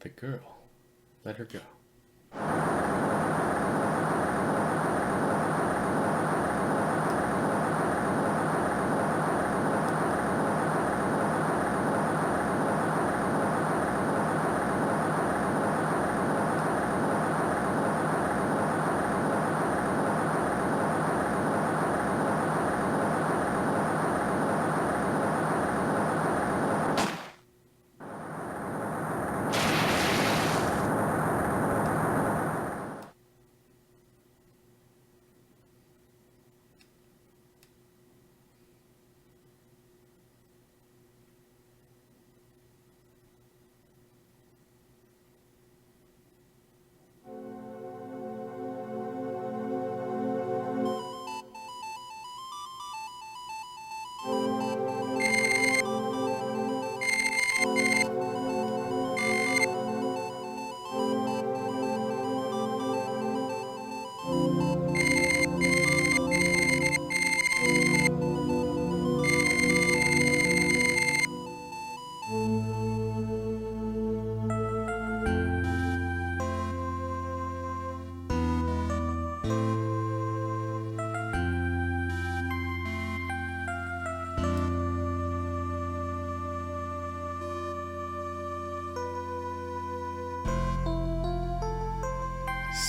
The girl. Let her go.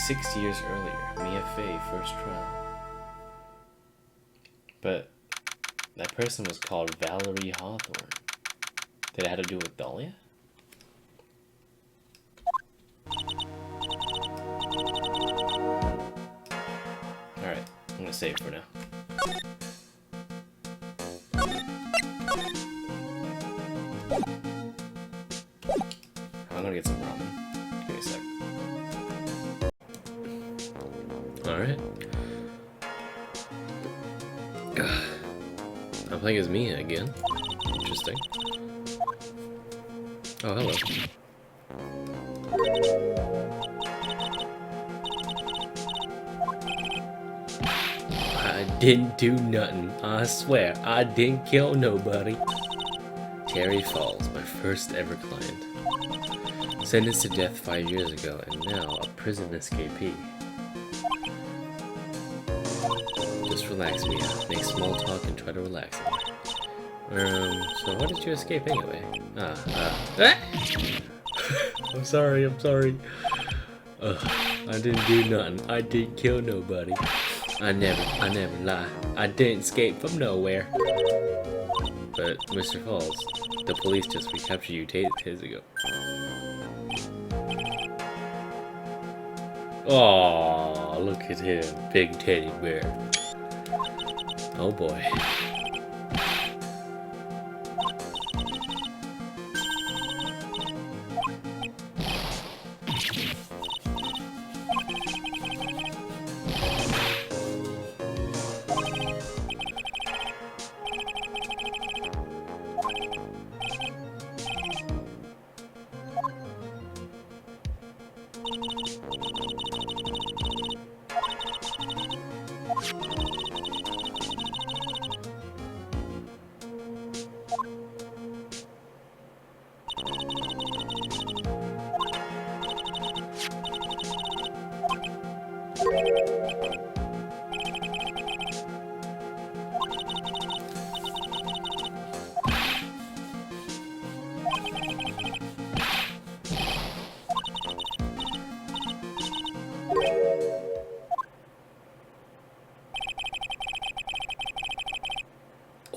6 years earlier, Mia Fey first trial. But that person was called Valerie Hawthorne. Did it have to do with Dahlia? Alright, I'm gonna save for now. I'm gonna get some ramen. Give me a sec. Alright. I'm playing as Mia again. Interesting. Oh, hello. I didn't do nothing. I swear, I didn't kill nobody. Terry Fawle, my first ever client. Sentenced to death 5 years ago, and now a prison escapee. Just relax, Mia. Make small talk and try to relax me. So why did you escape anyway? I'm sorry. I didn't do nothing. I didn't kill nobody. I never lie. I didn't escape from nowhere. But, Mr. Fawle, the police just recaptured you days ago. Oh, look at him. Big teddy bear. Oh boy.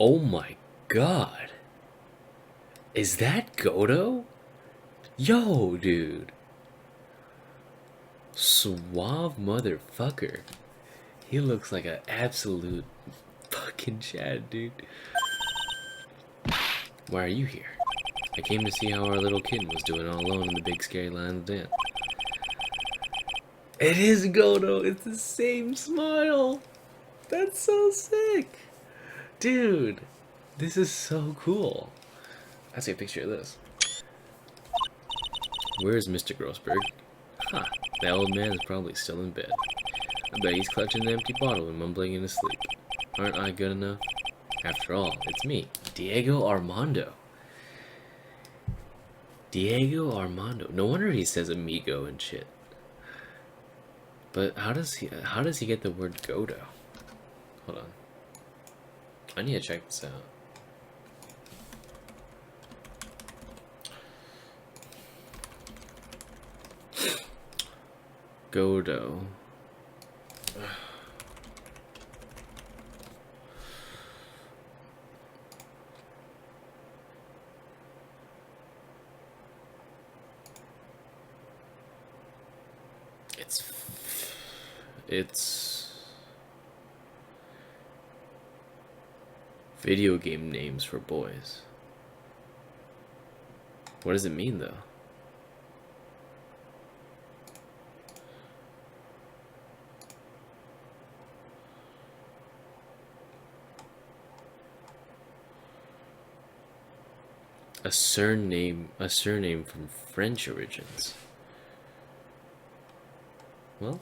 Oh my god. Is that Godo? Yo, dude. Suave motherfucker. He looks like an absolute fucking Chad, dude. Why are you here? I came to see how our little kitten was doing all alone in the big scary lion's den. It is Godo. It's the same smile. That's so sick. Dude, this is so cool. I see a picture of this. Where's Mr. Grossberg? Huh, that old man is probably still in bed. I bet he's clutching an empty bottle and mumbling in his sleep. Aren't I good enough? After all, it's me, Diego Armando. Diego Armando. No wonder he says amigo and shit. But how does he get the word Godo? Hold on. I need to check this out. Godo. It's video game names for boys. What does it mean though? A surname from French origins. Well,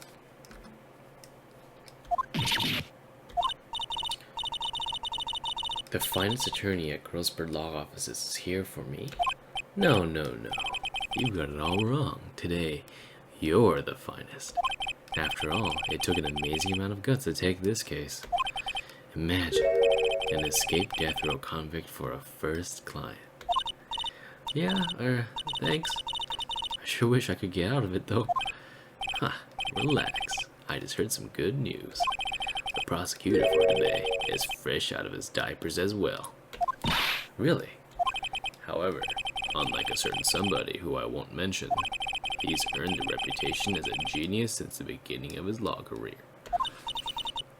the finest attorney at Grossberg Law Offices is here for me? No. You got it all wrong. Today, you're the finest. After all, it took an amazing amount of guts to take this case. Imagine an escaped death row convict for a first client. Yeah, thanks. I sure wish I could get out of it though. Relax. I just heard some good news. The prosecutor for today is fresh out of his diapers as well. Really? However, unlike a certain somebody who I won't mention, he's earned a reputation as a genius since the beginning of his law career.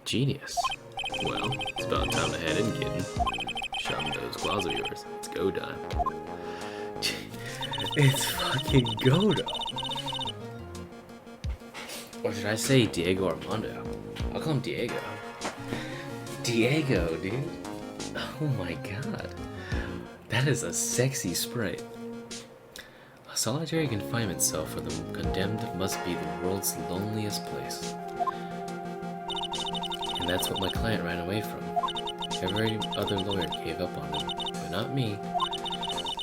Genius? Well, it's about time to head in, kitten. Show him those claws of yours. It's go time. It's fucking Godo. Or should I say Diego Armando? I'll call him Diego. Diego, dude. Oh my god. That is a sexy sprite. A solitary confinement cell for the condemned must be the world's loneliest place. And that's what my client ran away from. Every other lawyer gave up on him, but not me.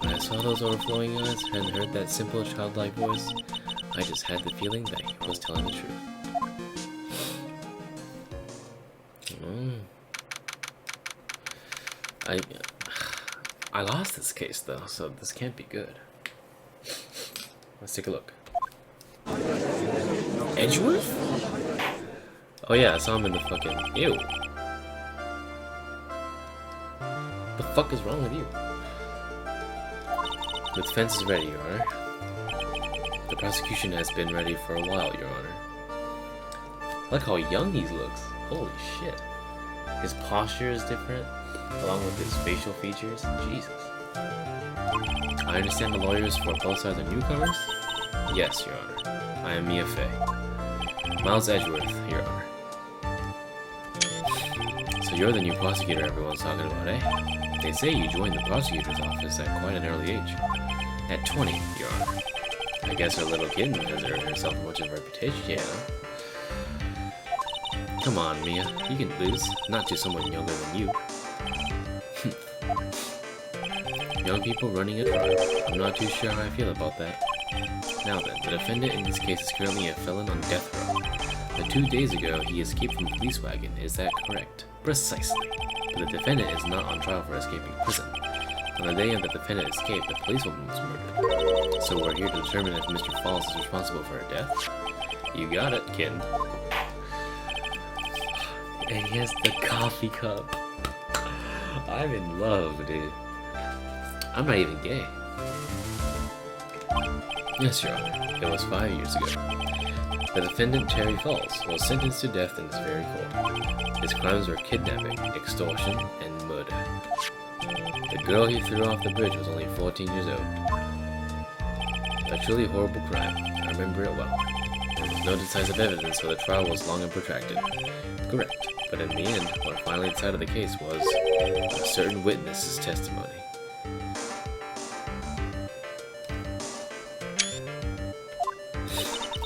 When I saw those overflowing eyes and heard that simple childlike voice, I just had the feeling that he was telling the truth. I lost this case though, so this can't be good. Let's take a look. Edgeworth? Oh yeah, I saw him in the fucking... Ew. The fuck is wrong with you? The defense is ready, Your Honor. The prosecution has been ready for a while, Your Honor. Look how young he looks. Holy shit. His posture is different, along with his facial features. Jesus. I understand the lawyers for both sides are newcomers? Yes, Your Honor. I am Mia Fey. Miles Edgeworth, Your Honor. So you're the new prosecutor everyone's talking about, eh? They say you joined the prosecutor's office at quite an early age. At 20, Your Honor. I guess her little kitten has earned herself much of a reputation, yeah. Come on, Mia. You can lose. Not to someone younger than you. Young people running a trial. I'm not too sure how I feel about that. Now then, the defendant in this case is currently a felon on death row. But 2 days ago, he escaped from a police wagon. Is that correct? Precisely. But the defendant is not on trial for escaping prison. On the day of the defendant escaped, the policewoman was murdered. So we're here to determine if Mr. Fawle is responsible for her death? You got it, kid. And he has the coffee cup. I'm in love, dude. I'm not even gay. Yes, Your Honor. It was 5 years ago. The defendant, Terry Fawle, was sentenced to death in this very court. His crimes were kidnapping, extortion, and murder. The girl he threw off the bridge was only 14 years old. A truly horrible crime. I remember it well. There was no decisive evidence, so the trial was long and protracted. Correct. But in the end, what finally decided the case was a certain witness's testimony.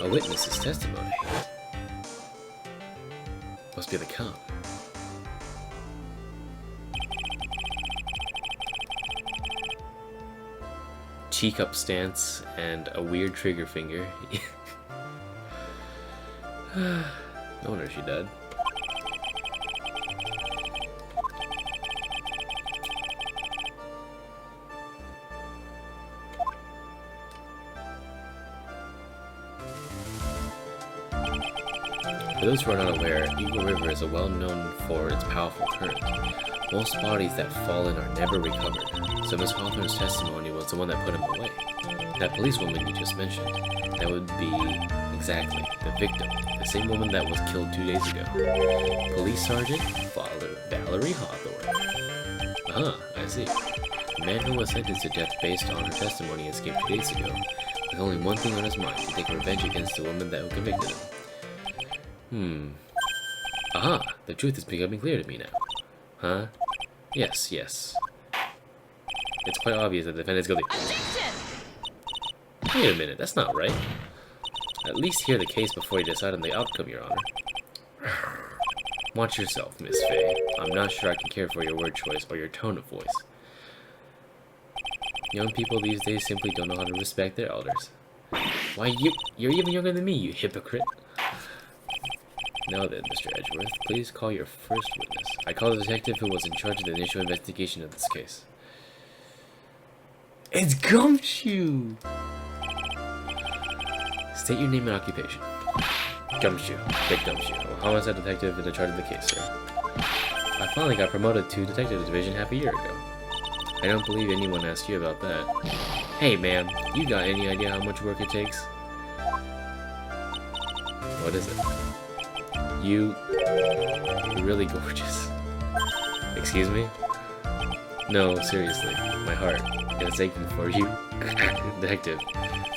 A witness's testimony? Must be the cop. teacup stance and a weird trigger finger. No wonder she died. For those who are not aware, Eagle River is well known for its powerful current. Most bodies that fall in are never recovered, so Miss Hawthorne's testimony was the one that put him away. That policewoman you just mentioned, that would be exactly the victim, the same woman that was killed 2 days ago. Police Sergeant Valerie Hawthorne. I see. The man who was sentenced to death based on her testimony escaped 2 days ago, with only one thing on his mind: to take revenge against the woman that convicted him. Aha! The truth is becoming clear to me now. Huh? Yes. It's quite obvious that the defendant is guilty. Objection! Wait a minute, that's not right. At least hear the case before you decide on the outcome, Your Honor. Watch yourself, Miss Faye. I'm not sure I can care for your word choice or your tone of voice. Young people these days simply don't know how to respect their elders. Why, you're even younger than me, you hypocrite. Now then, Mr. Edgeworth, please call your first witness. I call the detective who was in charge of the initial investigation of this case. It's Gumshoe! State your name and occupation. Gumshoe. Big Gumshoe. I'm a homicide detective in charge of the case, sir. I finally got promoted to detective division half a year ago. I don't believe anyone asked you about that. Hey, ma'am, you got any idea how much work it takes? What is it? You're really gorgeous. Excuse me? No, seriously, my heart is aching for you. Detective,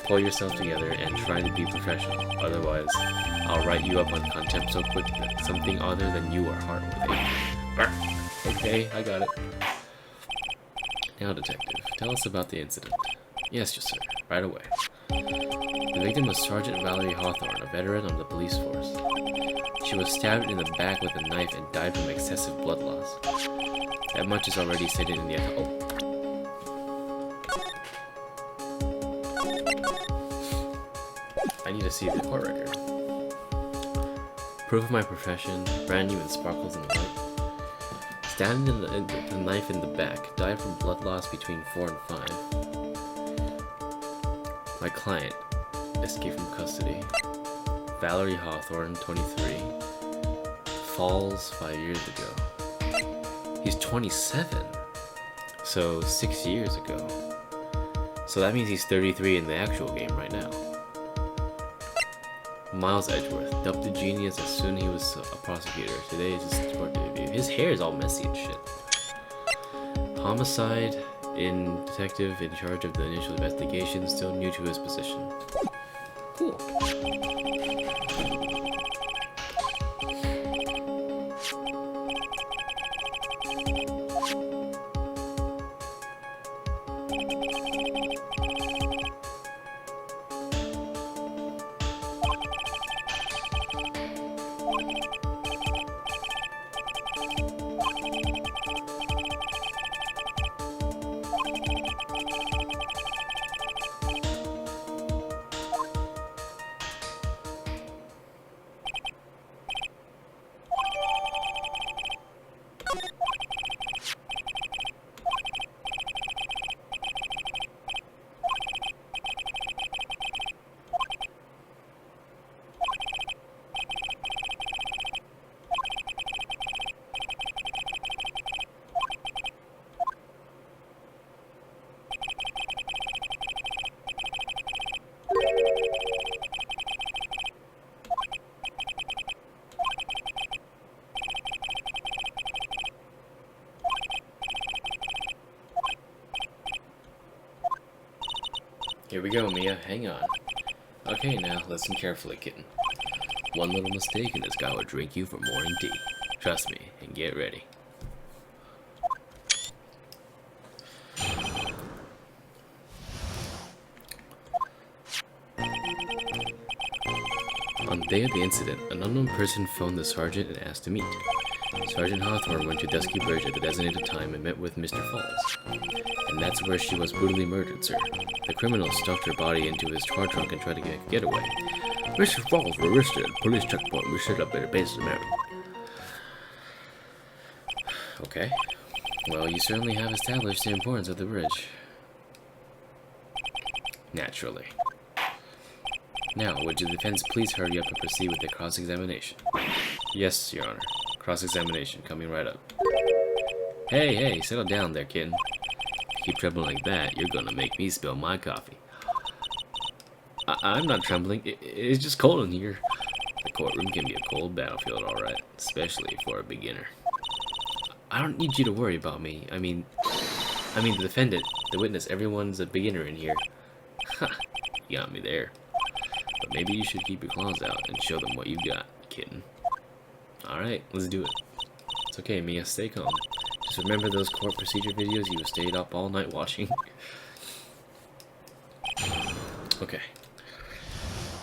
pull yourself together and try to be professional. Otherwise, I'll write you up on contempt so quick that something other than you are heart will ache. Okay, I got it. Now, detective, tell us about the incident. Yes, sir, right away. The victim was Sergeant Valerie Hawthorne, a veteran of the police force. She was stabbed in the back with a knife and died from excessive blood loss. That much is already stated in the I need to see the court record. Proof of my profession, brand new and sparkles in the light. Stabbed in the knife in the back, died from blood loss between 4 and 5. My client escaped from custody. Valerie Hawthorne, 23. Falls 5 years ago. He's 27. So 6 years ago. So that means he's 33 in the actual game right now. Miles Edgeworth, dubbed the genius as soon as he was a prosecutor. Today is his court debut. His hair is all messy and shit. Homicide in detective in charge of the initial investigation, still new to his position. Cool. Here we go, Mia. Hang on. Okay, now, listen carefully, kitten. One little mistake and this guy will drink you for morning tea. Trust me, and get ready. On the day of the incident, an unknown person phoned the sergeant and asked to meet. Sergeant Hawthorne went to Dusky Bridge at the designated time and met with Mr. Falls. And that's where she was brutally murdered, sir. The criminal stuffed her body into his car trunk and tried to get a getaway. Mr. Falls was arrested at police checkpoint. We set up at a base in Maryland. Okay. Well, you certainly have established the importance of the bridge. Naturally. Now, would the defense please hurry up and proceed with the cross-examination? Yes, Your Honor. Cross-examination, coming right up. Hey, settle down there, kitten. If you keep trembling like that, you're gonna make me spill my coffee. I'm not trembling. It's just cold in here. The courtroom can be a cold battlefield, alright. Especially for a beginner. I don't need you to worry about me. I mean the defendant, the witness, everyone's a beginner in here. Ha! You got me there. But maybe you should keep your claws out and show them what you got, kitten. Alright, let's do it. It's okay, Mia, stay calm. Just remember those court procedure videos you stayed up all night watching? Okay.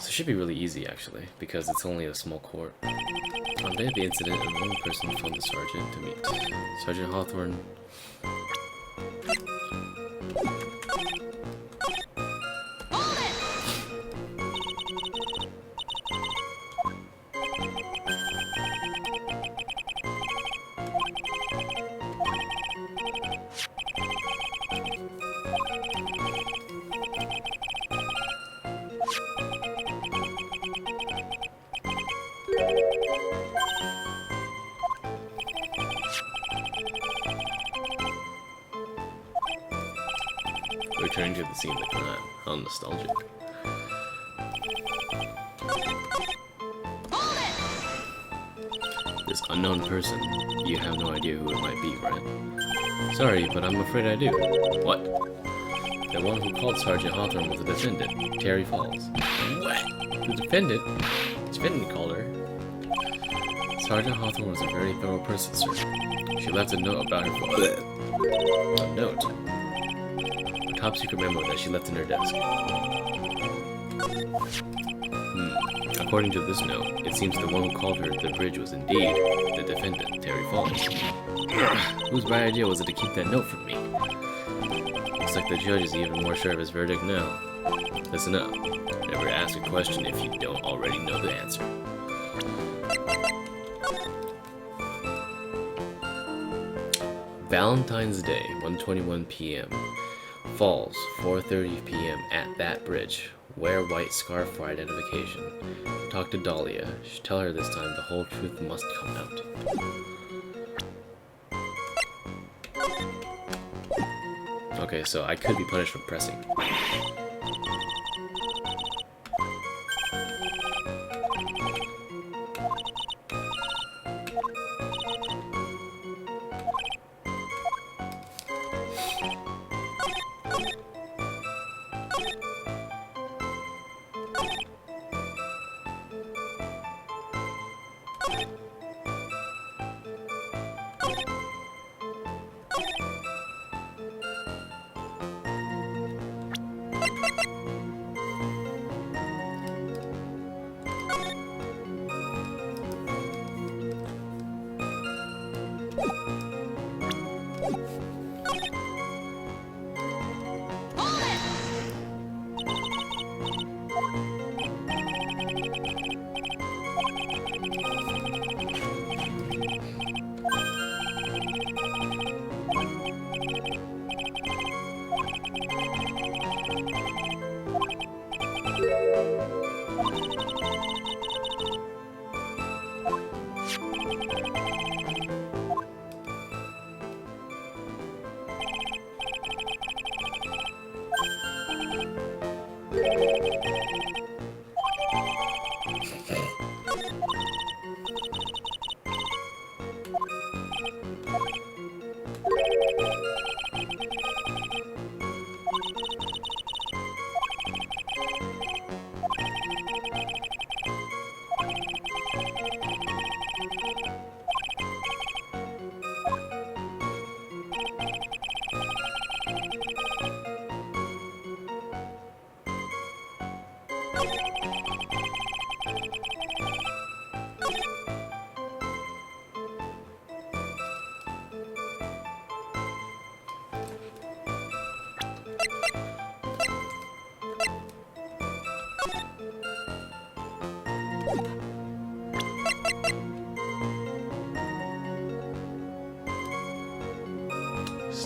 So it should be really easy, actually, because it's only a small court. On the day of the incident, a lone person phoned the sergeant to meet. Sergeant Hawthorne... Returning to the scene of the crime. How nostalgic. This unknown person, you have no idea who it might be, right? Sorry, but I'm afraid I do. What? The one who called Sergeant Hawthorne was the defendant, Terry Falls. What? The defendant? The defendant called her. Sergeant Hawthorne was a very thorough person, sir. She left a note about her father. A note? Top secret memo that she left in her desk. According to this note, it seems the one who called her the bridge was indeed the defendant, Terry Falls. Whose bright idea was it to keep that note from me? Looks like the judge is even more sure of his verdict now. Listen up. Never ask a question if you don't already know the answer. Valentine's Day, 1:21 p.m. Falls, 4:30 p.m. at that bridge. Wear white scarf for identification. Talk to Dahlia. Tell her this time the whole truth must come out. Okay, so I could be punished for pressing.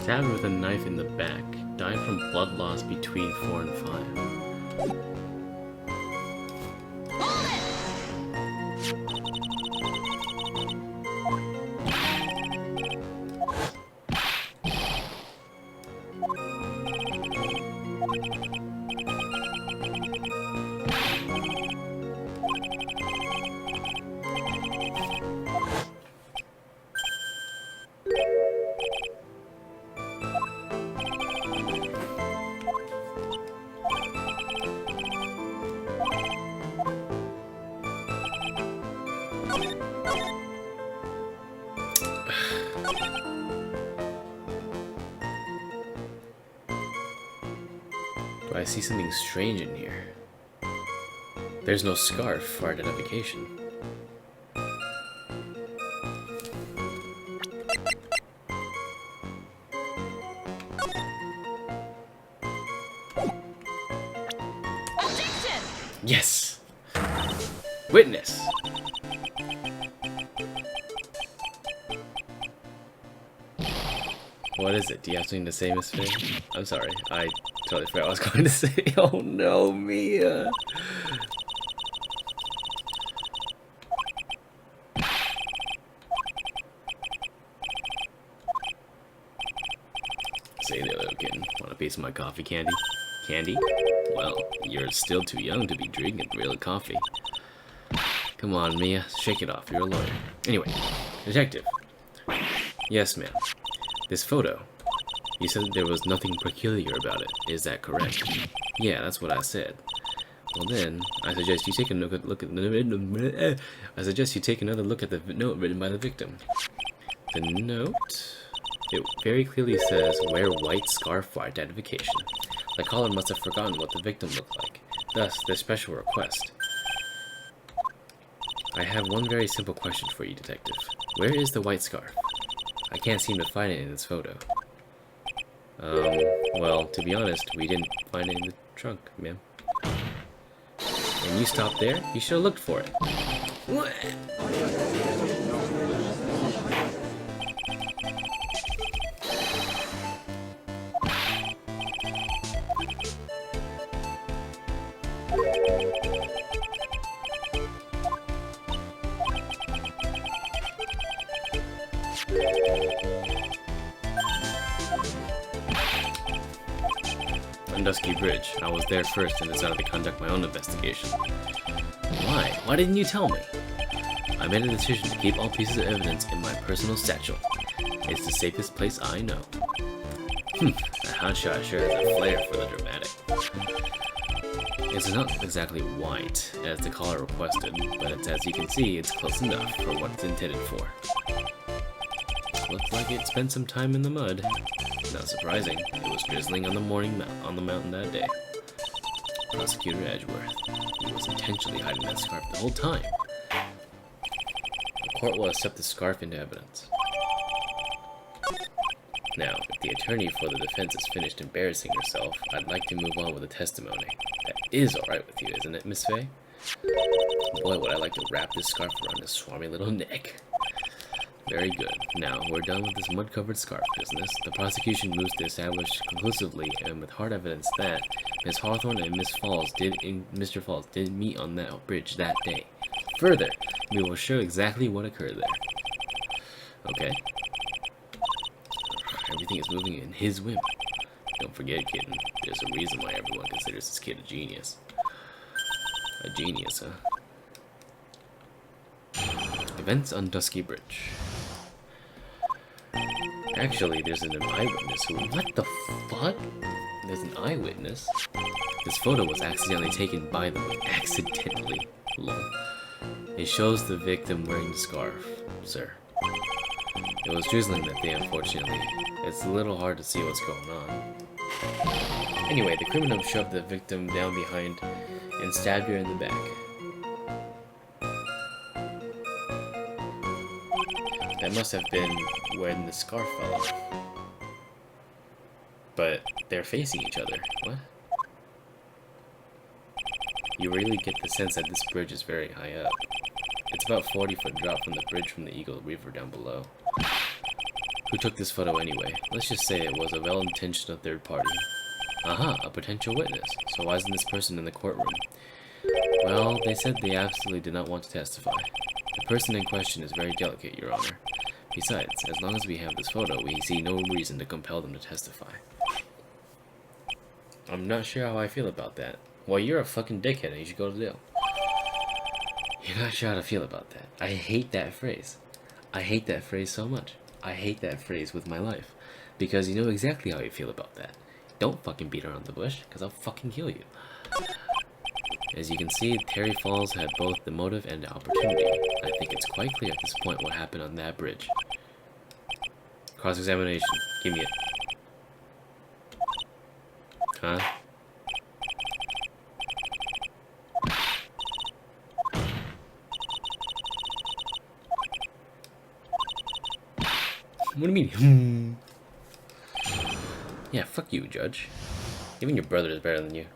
Stabbed with a knife in the back. Died from blood loss between 4 and 5. Do I see something strange in here? There's no scarf for identification. Objection! Yes! Witness! What is it? Do you have something to say, Miss Faye? I'm sorry, I totally forgot what I was going to say. Oh no, Mia! Say there, little kitten. Want a piece of my coffee candy? Candy? Well, you're still too young to be drinking real coffee. Come on, Mia. Shake it off. You're a lawyer. Anyway, detective. Yes, ma'am. This photo. You said there was nothing peculiar about it. Is that correct? Yeah, that's what I said. Well then, I suggest you take another look at the note written by the victim. The note? It very clearly says, wear white scarf for identification. The caller must have forgotten what the victim looked like. Thus, their special request. I have one very simple question for you, detective. Where is the white scarf? I can't seem to find it in this photo. Well, to be honest, we didn't find it in the trunk, ma'am. And you stopped there? You should have looked for it. What? On Dusky Bridge. I was there first and decided to conduct my own investigation. Why? Why didn't you tell me? I made a decision to keep all pieces of evidence in my personal satchel. It's the safest place I know. That hotshot sure has a flair for the dramatic. It's not exactly white, as the caller requested, but as you can see, it's close enough for what it's intended for. Looks like it spent some time in the mud. Not surprising, it was drizzling on the mountain that day. Prosecutor Edgeworth. He was intentionally hiding that scarf the whole time. The court will accept the scarf into evidence. Now, if the attorney for the defense is finished embarrassing herself, I'd like to move on with the testimony. That is alright with you, isn't it, Miss Faye? Boy, would I like to wrap this scarf around his swarmy little neck. Very good. Now, we're done with this mud-covered scarf business. The prosecution moves to establish conclusively and with hard evidence that Miss Hawthorne and Mr. Falls did meet on that bridge that day. Further, we will show exactly what occurred there. Okay. Everything is moving in his whim. Don't forget, kitten, there's a reason why everyone considers this kid a genius. A genius, huh? Events on Dusky Bridge. Actually, there's an eyewitness who... What the fuck? There's an eyewitness? This photo was accidentally taken by them. Accidentally. Lol. It shows the victim wearing the scarf, sir. It was drizzling that day, unfortunately. It's a little hard to see what's going on. Anyway, the criminal shoved the victim down behind and stabbed her in the back. That must have been when the scarf fell off. But they're facing each other. What? You really get the sense that this bridge is very high up. It's about 40-foot drop from the bridge from the Eagle River down below. Who took this photo anyway? Let's just say it was a well-intentioned third party. Aha, a potential witness. So why isn't this person in the courtroom? Well, they said they absolutely did not want to testify. The person in question is very delicate, Your Honor. Besides, as long as we have this photo, we see no reason to compel them to testify. I'm not sure how I feel about that. Well, you're a fucking dickhead and you should go to jail. You're not sure how to feel about that. I hate that phrase. I hate that phrase so much. I hate that phrase with my life. Because you know exactly how you feel about that. Don't fucking beat around the bush, because I'll fucking kill you. As you can see, Terry Fawle had both the motive and the opportunity. I think it's quite clear at this point what happened on that bridge. Cross-examination. Give me it. Huh? What do you mean? Yeah, fuck you, Judge. Even your brother is better than you.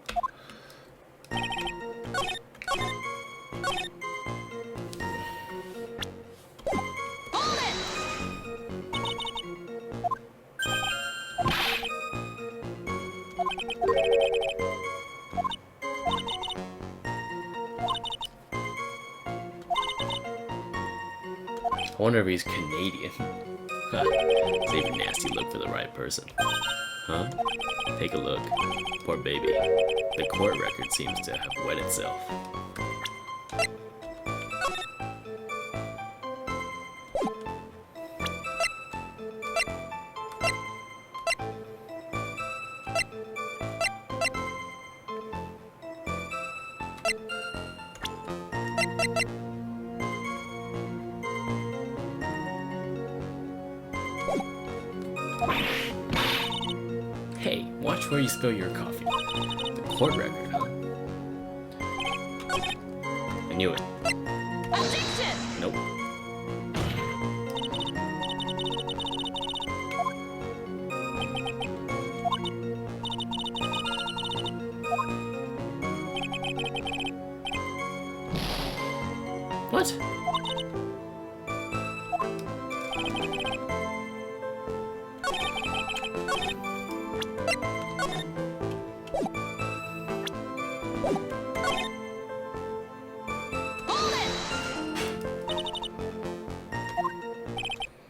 I wonder if he's Canadian. Save a nasty look for the right person. Huh? Take a look. Poor baby. The court record seems to have wet itself. Hey, watch where you spill your coffee. The court record, huh? I knew it. Objection! Nope. What?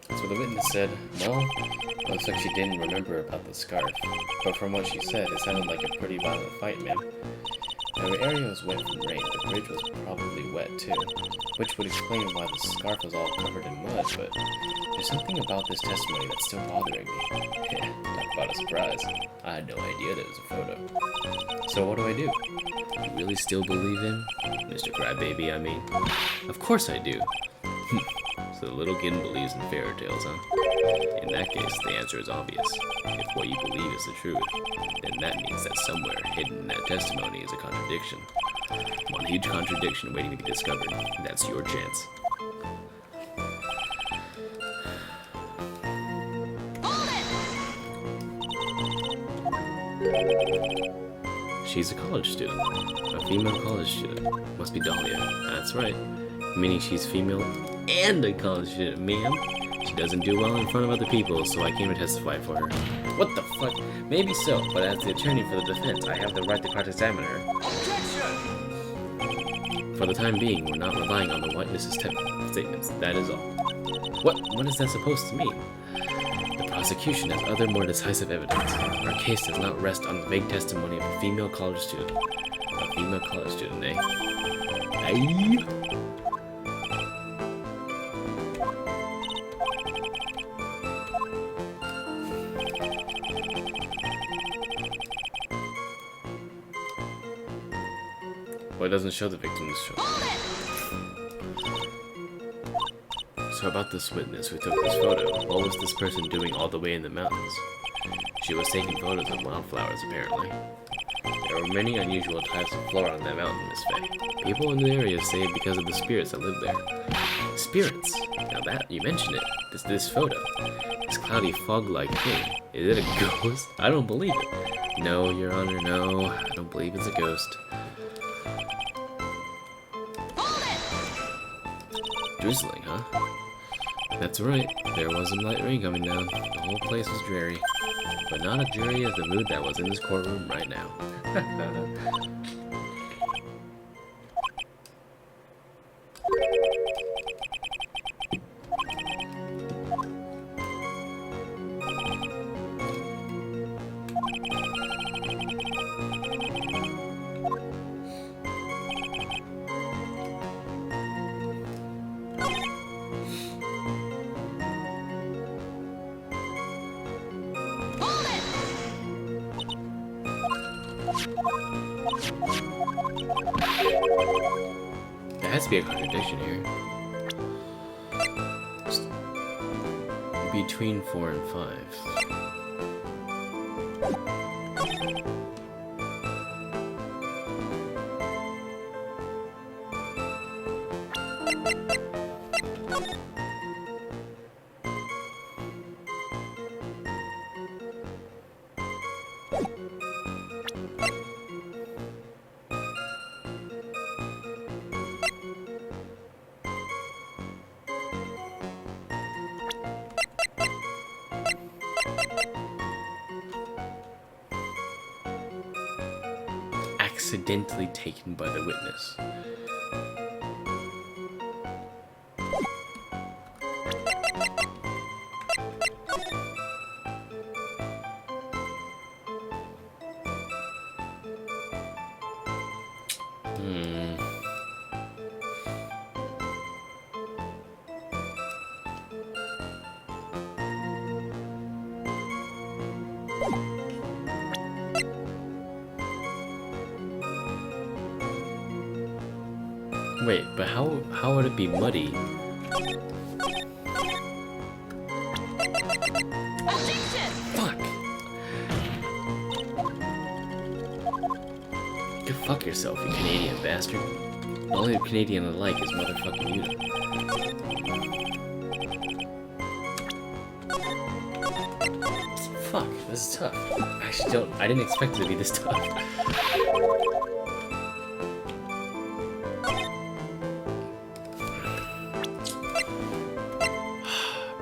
So the witness said, well, looks like she didn't remember about the scarf. But from what she said, it sounded like a pretty violent fight, ma'am. Now, the area was wet from rain. The bridge was probably wet, too. Which would explain why the scarf was all covered in mud, but there's something about this testimony that's still bothering me. Yeah, talk about a surprise. I had no idea there was a photo. So what do I do? You really still believe him? Mr. Crybaby, I mean. Of course I do. So the little kid believes in fairy tales, huh? In that case, the answer is obvious. If what you believe is the truth, then that means that somewhere hidden in that testimony is a contradiction. One huge contradiction waiting to be discovered. That's your chance. She's a college student. A female college student. Must be Dahlia. That's right. Meaning she's female and a college student, ma'am. She doesn't do well in front of other people, so I came to testify for her. What the fuck? Maybe so, but as the attorney for the defense, I have the right to cross-examine her. Objection! For the time being, we're not relying on the witness's statements. That is all. What is that supposed to mean? The prosecution has other more decisive evidence. Our case does not rest on the vague testimony of a female college student. A female college student, eh? Aye? Well, it doesn't show the victim's show. So about this witness who took this photo, what was this person doing all the way in the mountains? She was taking photos of wildflowers, apparently. There were many unusual types of flora on that mountain, Miss Faye. People in the area say because of the spirits that live there. Spirits? Now that, you mentioned it. This photo. This cloudy fog-like thing. Is it a ghost? I don't believe it. No, Your Honor, no. I don't believe it's a ghost. Drizzling, huh? That's right, there was some light rain coming down. The whole place was dreary. But not as dreary as the mood that was in this courtroom right now. There has to be a contradiction here. Between 4 and 5. Accidentally taken by the witness. Wait, but how would it be muddy? Objection! Fuck! Go fuck yourself, you Canadian bastard. The only Canadian I like is motherfucking you. Fuck, this is tough. I didn't expect it to be this tough.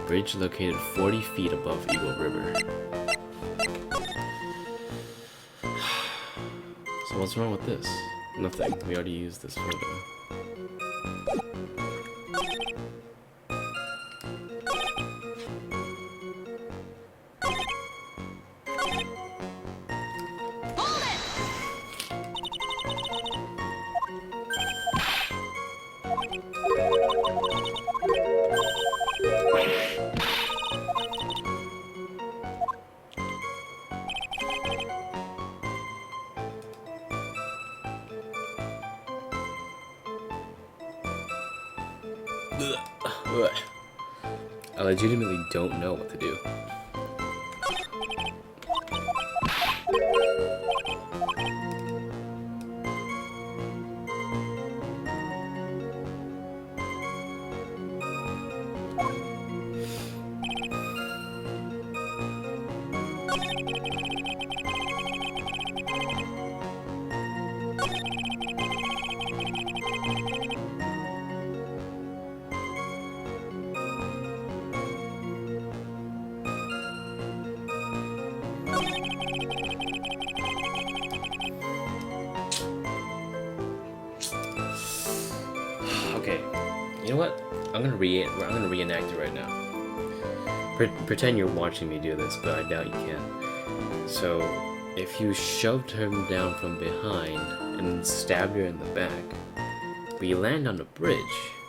Bridge located 40 feet above Eagle River. So what's wrong with this? Nothing. We already used this photo. Ugh. I legitimately don't know what to do. Okay, you know what? I'm gonna reenact it right now. Pretend you're watching me do this, but I doubt you can. So, if you shoved him down from behind and stabbed her in the back, but you land on the bridge,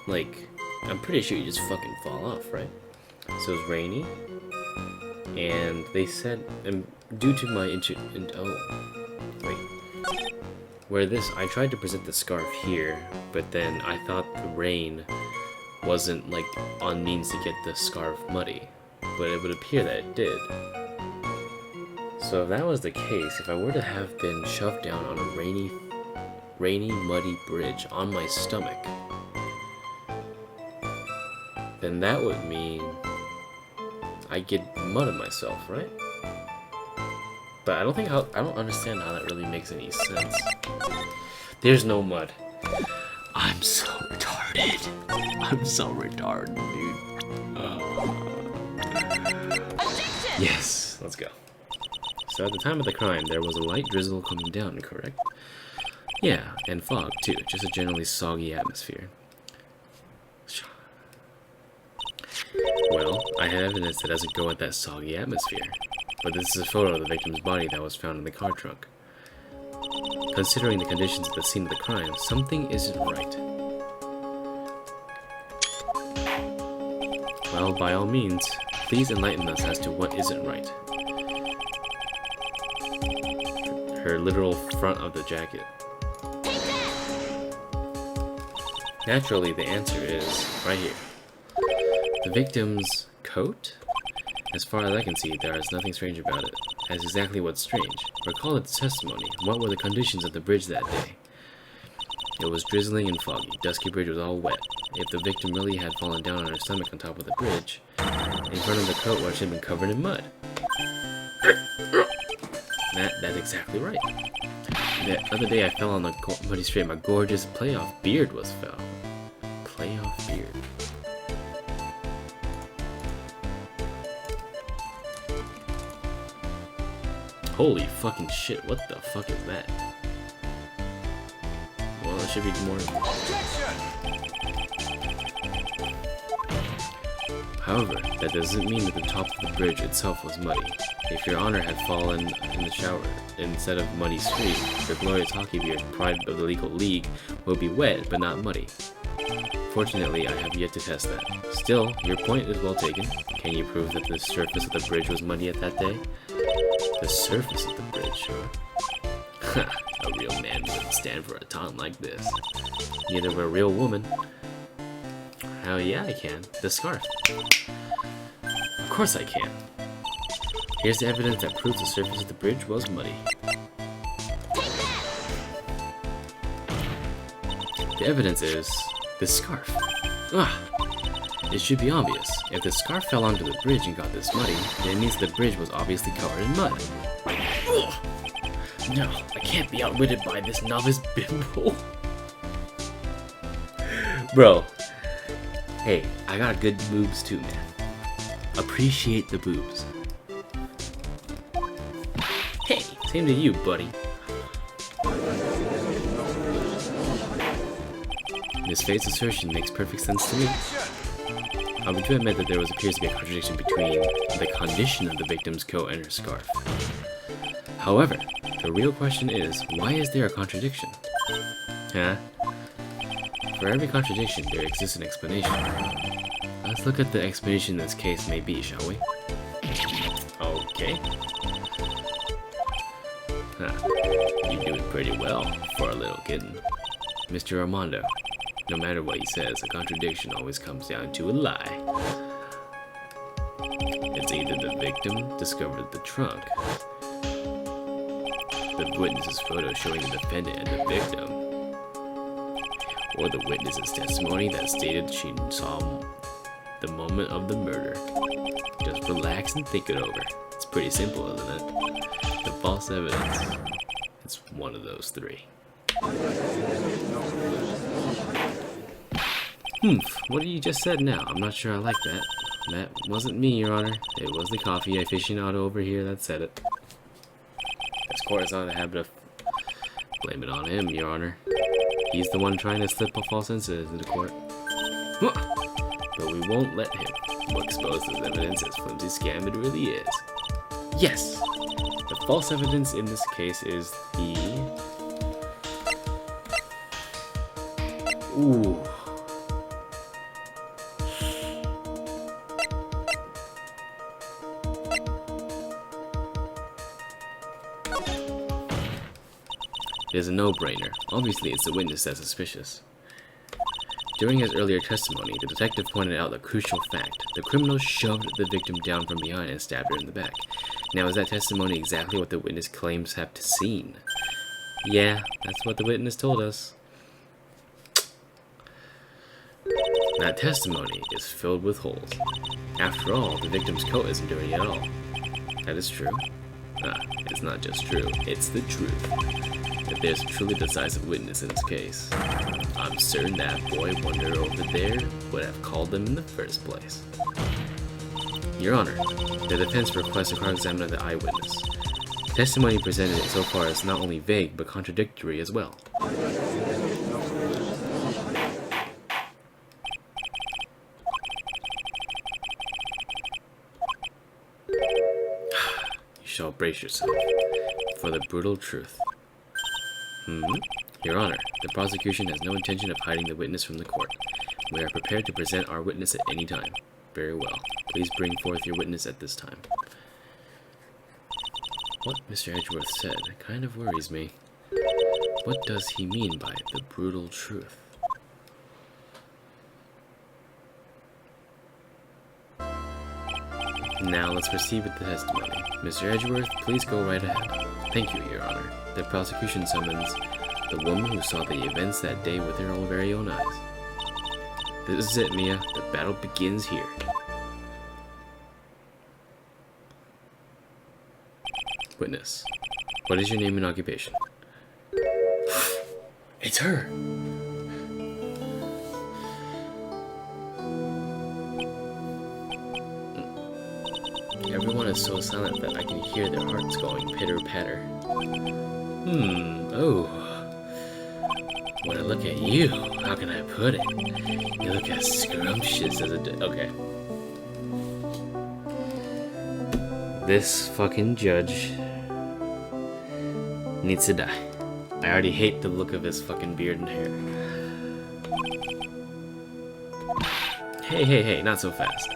like, I'm pretty sure you just fucking fall off, right? So it's rainy, and they said, and due to my I tried to present the scarf here, but then I thought the rain wasn't like on means to get the scarf muddy, but it would appear that it did. So if that was the case, if I were to have been shoved down on a rainy, muddy bridge on my stomach, then that would mean I get mud on myself, right? But I don't understand how that really makes any sense. There's no mud. I'm so retarded. I'm so retarded, dude. Yes, let's go. So at the time of the crime, there was a light drizzle coming down, correct? Yeah, and fog too, just a generally soggy atmosphere. Well, I have evidence that doesn't go with that soggy atmosphere, but this is a photo of the victim's body that was found in the car trunk. Considering the conditions at the scene of the crime, something isn't right. Well, by all means, please enlighten us as to what isn't right. Her literal front of the jacket. Naturally, the answer is right here. The victim's coat? As far as I can see, there is nothing strange about it. That's exactly what's strange. Recall its testimony. What were the conditions of the bridge that day? It was drizzling and foggy. Dusky Bridge was all wet. If the victim really had fallen down on her stomach on top of the bridge, in front of the coat where she had been covered in mud. That's exactly right. The other day I fell on the muddy street. My gorgeous playoff beard was foul. Playoff beard. Holy fucking shit, what the fuck is that? Well, it should be more... However, that doesn't mean that the top of the bridge itself was muddy. If your honor had fallen in the shower instead of muddy street, your glorious hockey beard, pride of the legal league, will be wet but not muddy. Fortunately, I have yet to test that. Still, your point is well taken. Can you prove that the surface of the bridge was muddy at that day? The surface of the bridge, huh? A real man wouldn't stand for a taunt like this. Neither would a real woman. Hell yeah, I can. The scarf. Of course I can. Here's the evidence that proves the surface of the bridge was muddy. The evidence is this scarf. It should be obvious. If the scarf fell onto the bridge and got this muddy, then it means the bridge was obviously covered in mud. No, I can't be outwitted by this novice bimbo. Bro, hey, I got good boobs too, man. Appreciate the boobs. Hey, same to you, buddy. Miss Faye's assertion makes perfect sense to me. I would admit that there appears to be a contradiction between the condition of the victim's coat and her scarf. However, the real question is, why is there a contradiction? Huh? For every contradiction, there exists an explanation. Let's look at the explanation this case may be, shall we? Okay. You do it pretty well for a little kitten. Mr. Armando, no matter what he says, a contradiction always comes down to a lie. It's either the victim discovered the trunk, the witness's photo showing the defendant and the victim, or the witness's testimony that stated she saw the moment of the murder. Just relax and think it over. It's pretty simple, isn't it? The false evidence. It's one of those three. What you just said now? I'm not sure I like that. That wasn't me, Your Honor. It was the coffee aficionado over here that said it. This court is not in the habit of blame it on him, Your Honor. He's the one trying to slip a false incident into court. But we won't let him. We'll expose this evidence as flimsy scam it really is. Yes! The false evidence in this case is the... Ooh. It is a no-brainer. Obviously, it's the witness that's suspicious. During his earlier testimony, the detective pointed out the crucial fact. The criminal shoved the victim down from behind and stabbed her in the back. Now, is that testimony exactly what the witness claims to have seen? Yeah, that's what the witness told us. That testimony is filled with holes. After all, the victim's coat isn't dirty at all. That is true. It's not just true, it's the truth. If there's a truly decisive witness in this case, I'm certain that boy wonder over there would have called them in the first place. Your Honor, the defense requests a cross-examination of the eyewitness. Testimony presented so far is not only vague, but contradictory as well. You shall brace yourself for the brutal truth. Your Honor, the prosecution has no intention of hiding the witness from the court. We are prepared to present our witness at any time. Very well. Please bring forth your witness at this time. What Mr. Edgeworth said kind of worries me. What does he mean by the brutal truth? Now let's proceed with the testimony. Mr. Edgeworth, please go right ahead. Thank you, Your Honor. The prosecution summons the woman who saw the events that day with her own very own eyes. This is it, Mia. The battle begins here. Witness, what is your name and occupation? It's her! Everyone is so silent that I can hear their hearts going pitter-patter. Oh. When I look at you, how can I put it? You look as scrumptious as a okay. This fucking judge needs to die. I already hate the look of his fucking beard and hair. Hey, not so fast.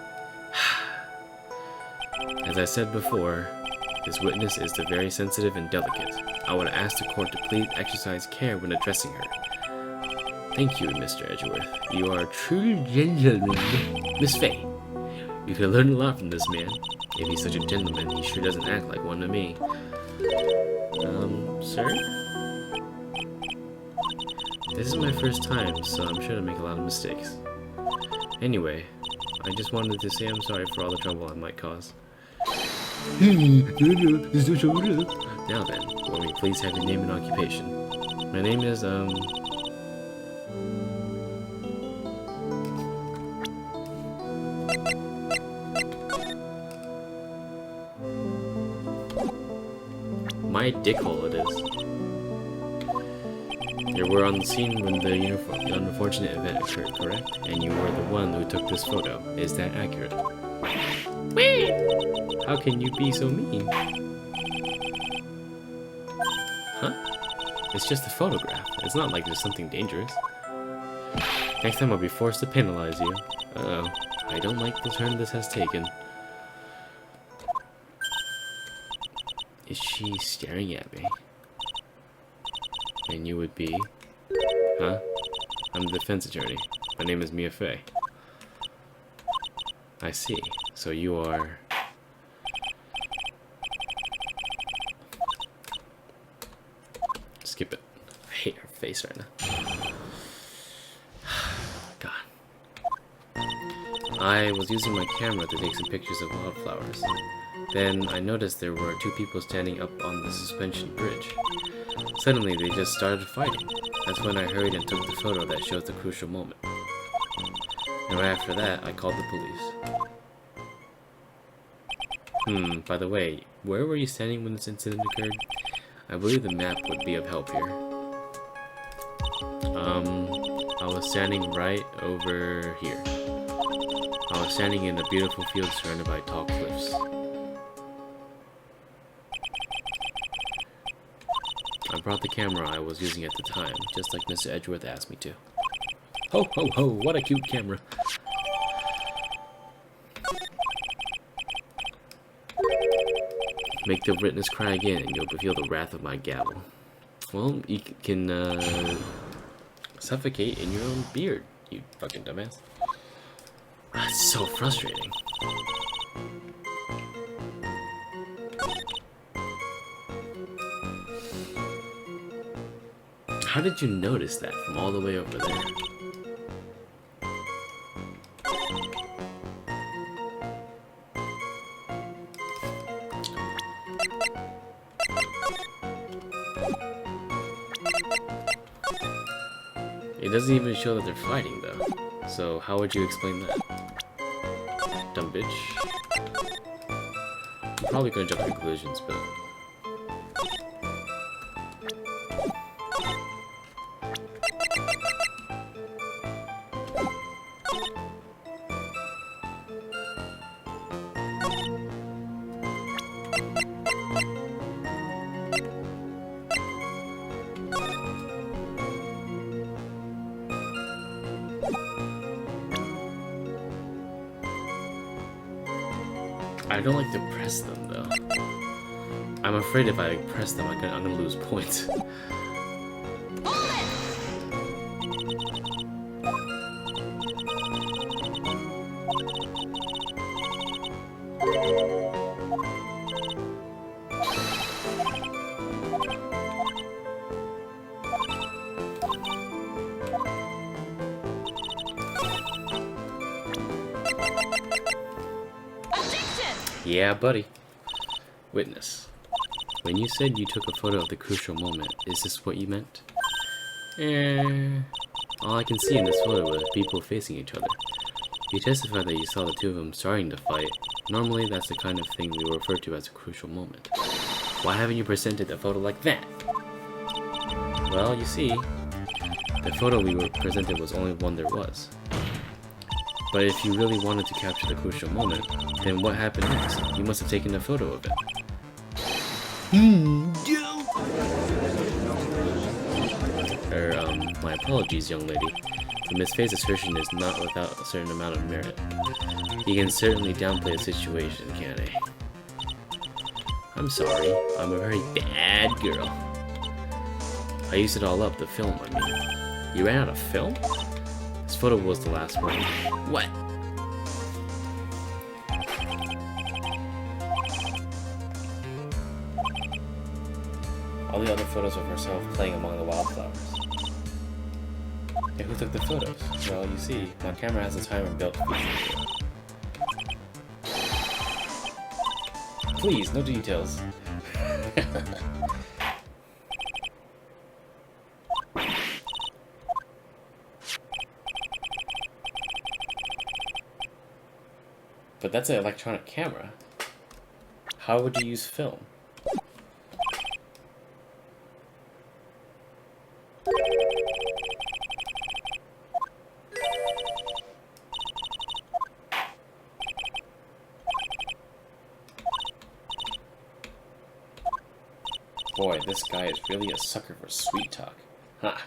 As I said before, this witness is very sensitive and delicate. I would ask the court to please exercise care when addressing her. Thank you, Mr. Edgeworth. You are a true gentleman. Miss Faye, you can learn a lot from this man. If he's such a gentleman, he sure doesn't act like one to me. Sir? This is my first time, so I'm sure to make a lot of mistakes. Anyway, I just wanted to say I'm sorry for all the trouble I might cause. Now then, will we please have your name and occupation? My name is, my dickhole it is. You were on the scene when the unfortunate event occurred, correct? And you were the one who took this photo. Is that accurate? Wait! How can you be so mean? Huh? It's just a photograph. It's not like there's something dangerous. Next time I'll be forced to penalize you. Uh-oh. I don't like the turn this has taken. Is she staring at me? And you would be? Huh? I'm the defense attorney. My name is Mia Faye. I see. So you are... Skip it. I hate her face right now. God. I was using my camera to take some pictures of wildflowers. Then I noticed there were two people standing up on the suspension bridge. Suddenly they just started fighting. That's when I hurried and took the photo that shows the crucial moment. And right after that, I called the police. By the way, where were you standing when this incident occurred? I believe the map would be of help here. I was standing right over here. I was standing in a beautiful field surrounded by tall cliffs. I brought the camera I was using at the time, just like Mr. Edgeworth asked me to. Ho ho ho, what a cute camera. Make the witness cry again and you'll feel the wrath of my gavel. Well, you can suffocate in your own beard, you fucking dumbass. That's so frustrating. How did you notice that from all the way over there? It doesn't even show that they're fighting though. So how would you explain that? Dumb bitch. probably gonna jump to conclusions, but I don't like to press them though. I'm afraid if I press them, I'm gonna lose points. Yeah, buddy. Witness. When you said you took a photo of the crucial moment, is this what you meant? All I can see in this photo are people facing each other. You testified that you saw the two of them starting to fight. Normally, that's the kind of thing we refer to as a crucial moment. Why haven't you presented the photo like that? Well, you see, the photo we were presented was only one there was. But if you really wanted to capture the crucial moment, then what happened next? You must have taken a photo of it. My apologies, young lady. The Miss Faye's assertion is not without a certain amount of merit. He can certainly downplay a situation, can't he? I'm sorry, I'm a very bad girl. I used it all up, the film, I mean. You ran out of film? This photo was the last one. What? All the other photos of herself playing among the wildflowers. And who took the photos? Well, you see, my camera has a timer built to feature it. Please, no details. But that's an electronic camera. How would you use film? Boy, this guy is really a sucker for sweet talk. Ha!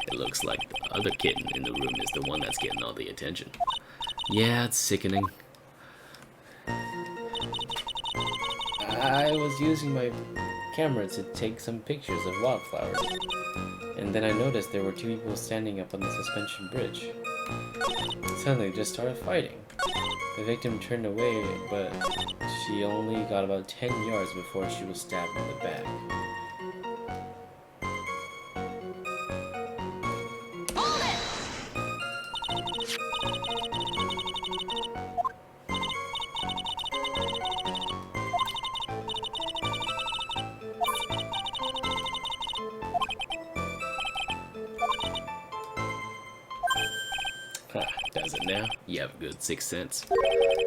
It looks like the other kitten in the room is the one that's getting all the attention. Yeah, it's sickening. I was using my camera to take some pictures of wildflowers, and then I noticed there were two people standing up on the suspension bridge. Suddenly they just started fighting. The victim turned away, but she only got about 10 yards before she was stabbed in the back. Does it now? You have a good sixth sense.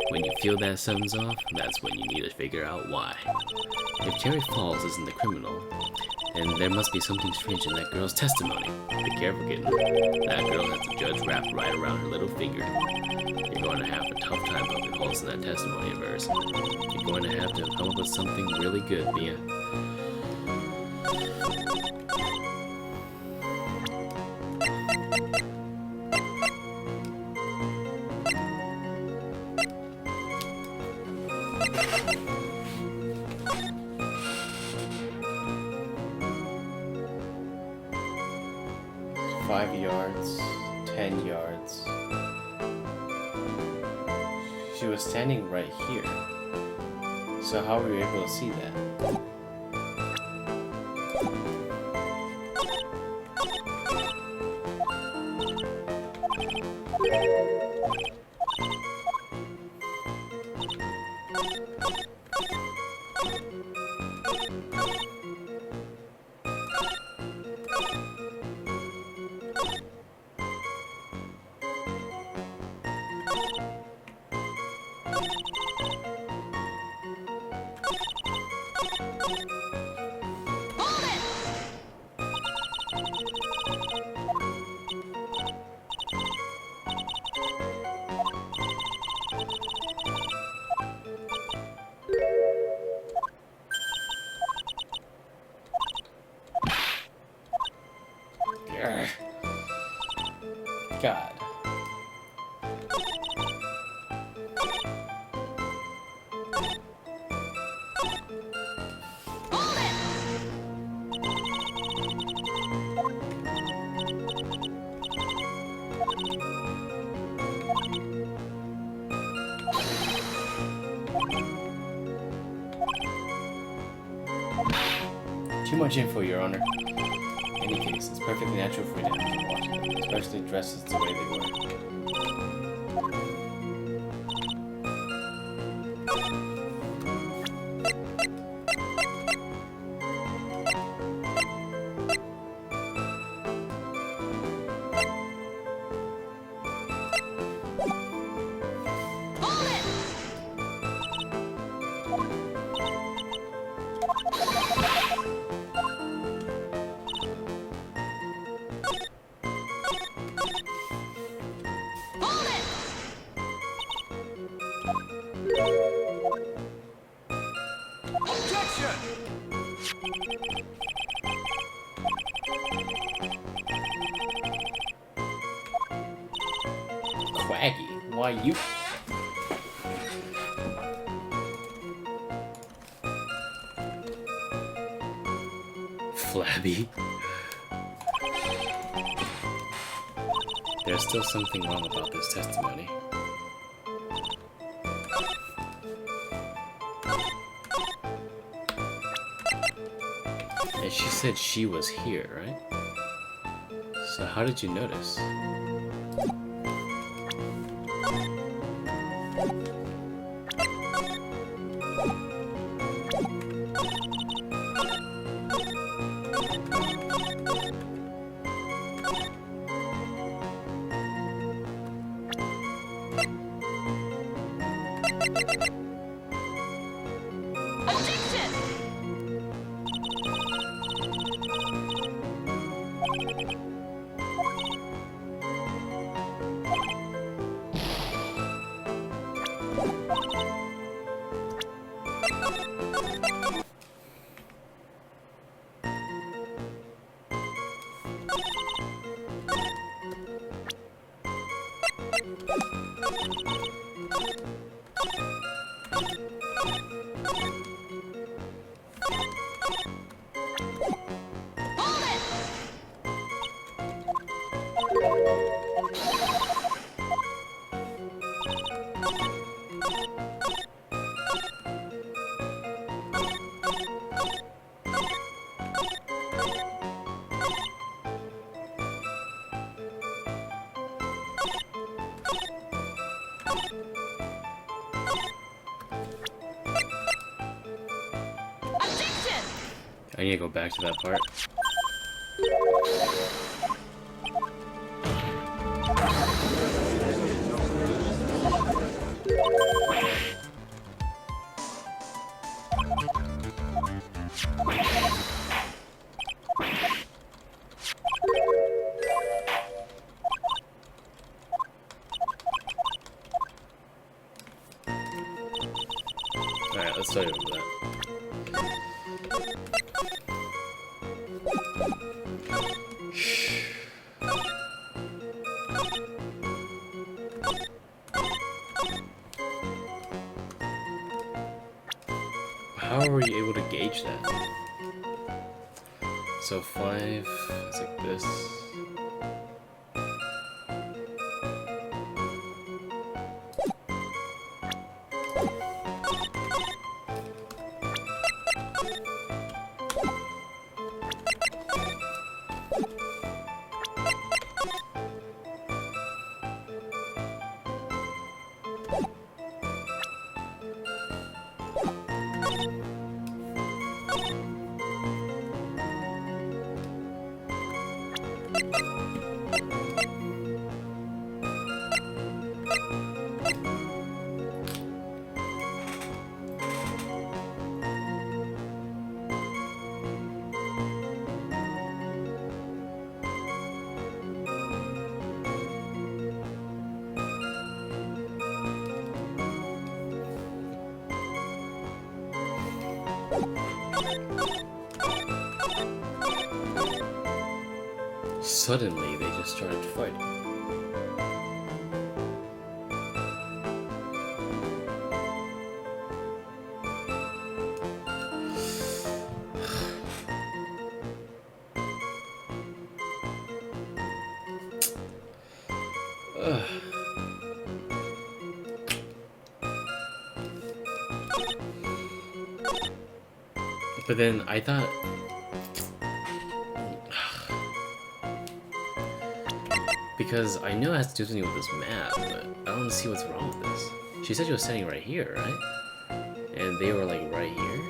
When you feel that something's off, that's when you need to figure out why. If Terry Fawle isn't the criminal, then there must be something strange in that girl's testimony. Be careful, kitten. That girl has the judge wrapped right around her little finger. You're going to have a tough time poking holes in that testimony of hers. You're going to have to come up with something really good, Mia. 5 yards, 10 yards. She was standing right here. So how were you able to see that? Urgh. God. Too much info, Your Honor. In any case, it's perfectly natural for you to have to watch them, especially dresses the way they were. Quaggy, why you? Flabby. There's still something wrong about this testimony. And she said she was here, right? So how did you notice? I need to go back to that part. Alright, let's start over that. How were you able to gauge that? So 5 is like this. Suddenly, they just started fighting. But then I thought, because I know it has to do something with this map, but I don't see what's wrong with this. She said she was standing right here, right? And they were like right here?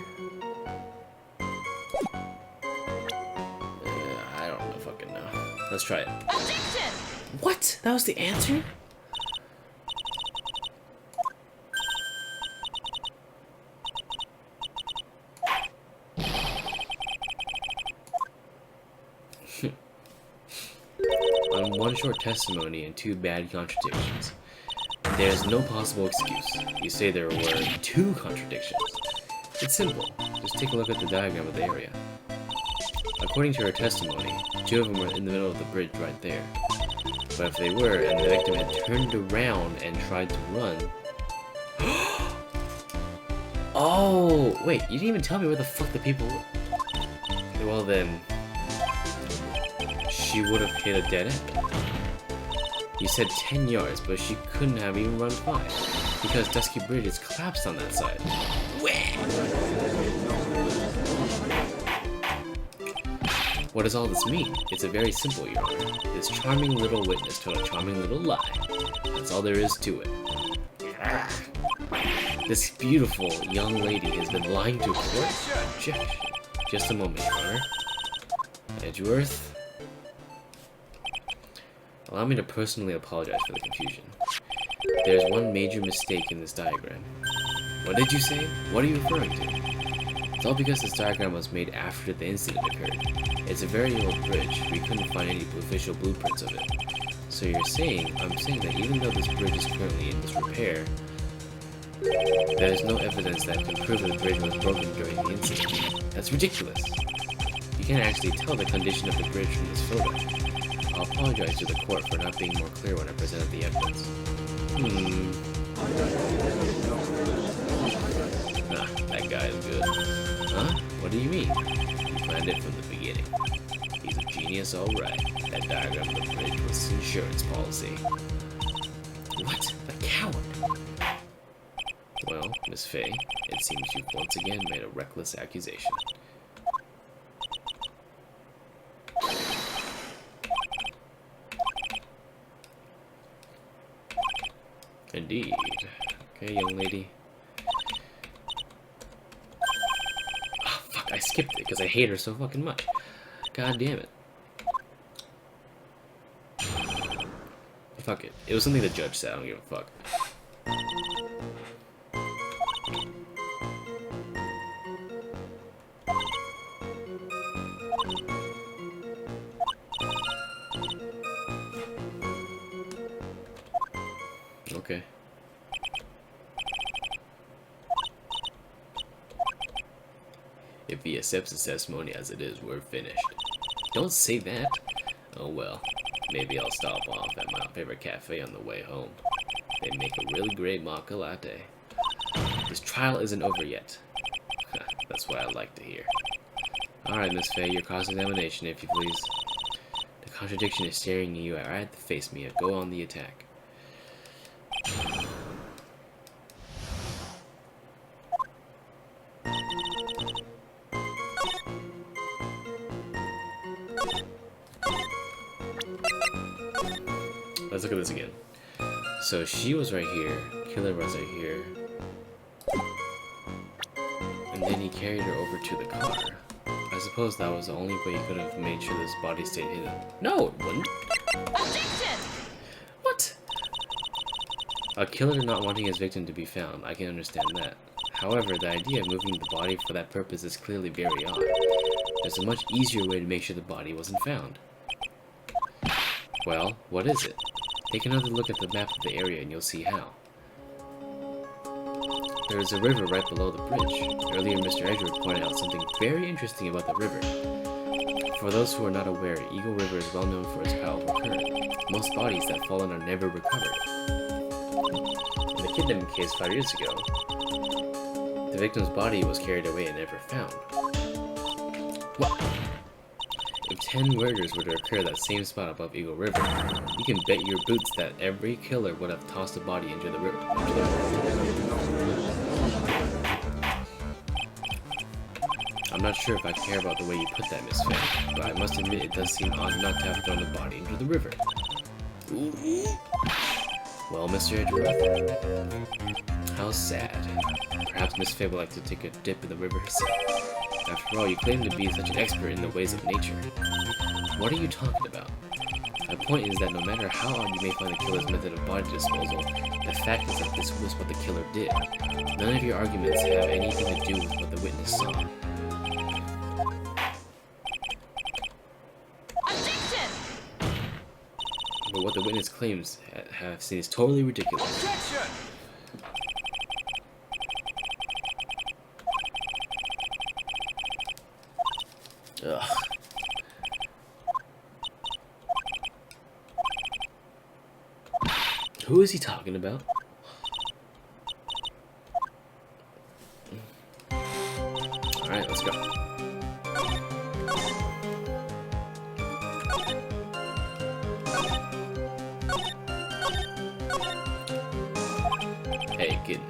I don't know, fucking know. Let's try it. Objection! What? That was the answer? On one short testimony and two bad contradictions, there's no possible excuse. You say there were two contradictions. It's simple. Just take a look at the diagram of the area. According to her testimony, two of them were in the middle of the bridge right there. But if they were, and the victim had turned around and tried to run... Oh! Wait, you didn't even tell me where the fuck the people were. Okay, well then... She would have hit a dead end. You said 10 yards, but she couldn't have even run 5. Because Dusky Bridge is collapsed on that side. What does all this mean? It's a very simple, Your Honor. This charming little witness told a charming little lie. That's all there is to it. This beautiful young lady has been lying to court? Objection. Just a moment, Your Honor. Edgeworth? Allow me to personally apologize for the confusion. There's one major mistake in this diagram. What did you say? What are you referring to? It's all because this diagram was made after the incident occurred. It's a very old bridge. We couldn't find any official blueprints of it. So you're saying, I'm saying that even though this bridge is currently in disrepair, there is no evidence that can prove that the bridge was broken during the incident. That's ridiculous. You can't actually tell the condition of the bridge from this photo. I'll apologize to the court for not being more clear when I presented the evidence. Nah, that guy is good. Huh? What do you mean? He planned it from the beginning. He's a genius, alright. That diagram of the bridge was his insurance policy. What? The coward! Well, Miss Fay, it seems you've once again made a reckless accusation. Indeed. Okay, young lady. Oh, fuck, I skipped it because I hate her so fucking much. God damn it. Fuck it. It was something the judge said, I don't give a fuck. Okay. If he accepts his testimony as it is, we're finished. Don't say that. Oh well. Maybe I'll stop off at my favorite cafe on the way home. They make a really great mocha latte. This trial isn't over yet. That's what I like to hear. Alright, Miss Fay, your cross-examination, if you please. The contradiction is staring you right at the face, Mia. Go on the attack. Let's look at this again. So she was right here, killer was right here, and then he carried her over to the car. I suppose that was the only way he could have made sure this body stayed hidden. No, it wouldn't. Objection! What? A killer not wanting his victim to be found, I can understand that. However, the idea of moving the body for that purpose is clearly very odd. There's a much easier way to make sure the body wasn't found. Well, what is it? Take another look at the map of the area and you'll see how. There is a river right below the bridge. Earlier, Mr. Edgeworth pointed out something very interesting about the river. For those who are not aware, Eagle River is well known for its powerful current. Most bodies that fall in are never recovered. In the kidnapping case 5 years ago, the victim's body was carried away and never found. What? If 10 murders were to occur at that same spot above Eagle River, you can bet your boots that every killer would have tossed a body into the river. I'm not sure if I care about the way you put that, Miss Fawle, but I must admit it does seem odd not to have thrown the body into the river. Ooh. Well, Mr. Edgeworth, how sad. Perhaps Miss Fawle would like to take a dip in the river herself. After all, you claim to be such an expert in the ways of nature. What are you talking about? My point is that no matter how odd you may find the killer's method of body disposal, the fact is that this was what the killer did. None of your arguments have anything to do with what the witness saw. Objection! But what the witness claims have seen is totally ridiculous. Objection! Ugh. Who is he talking about? Alright, let's go. Hey, kid.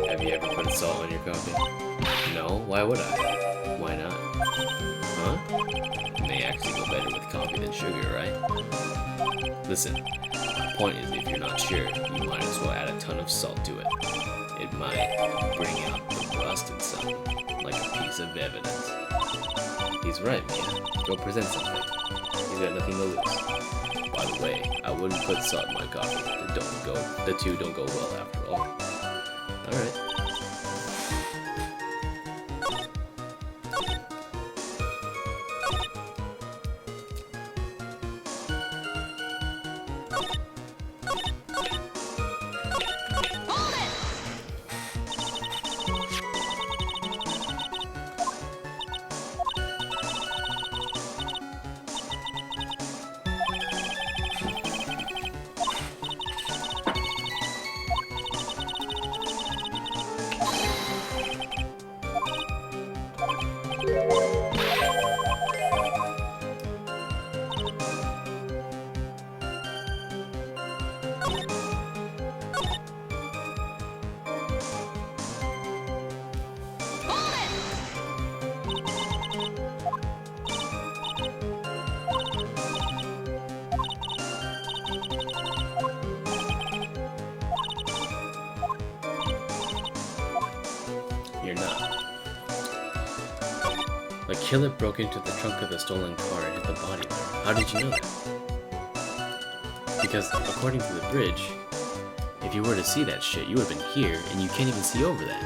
Have you ever put salt on your coffee? No? Why would I? Why not? Huh? It may actually go better with coffee than sugar, right? Listen, my point is if you're not sure, you might as well add a ton of salt to it. It might bring out the rust in something, like a piece of evidence. He's right, man. Go present something. You've got nothing to lose. By the way, I wouldn't put salt in my coffee. The two don't go well after all. Alright. Hold it! You're not. The killer broke into the trunk of the stolen car and hit the body there. How did you know that? Because according to the bridge, if you were to see that shit, you would have been here, and you can't even see over that.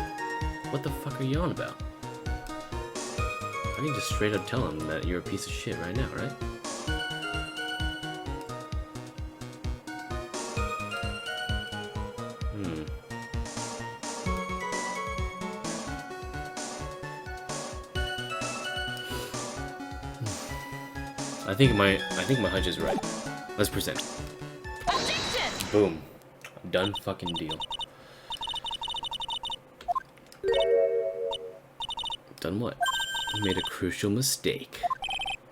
What the fuck are you on about? I can just straight up tell him that you're a piece of shit right now, right? I think my hunch is right. Let's present. Objection! Boom. Done fucking deal. Done what? You made a crucial mistake.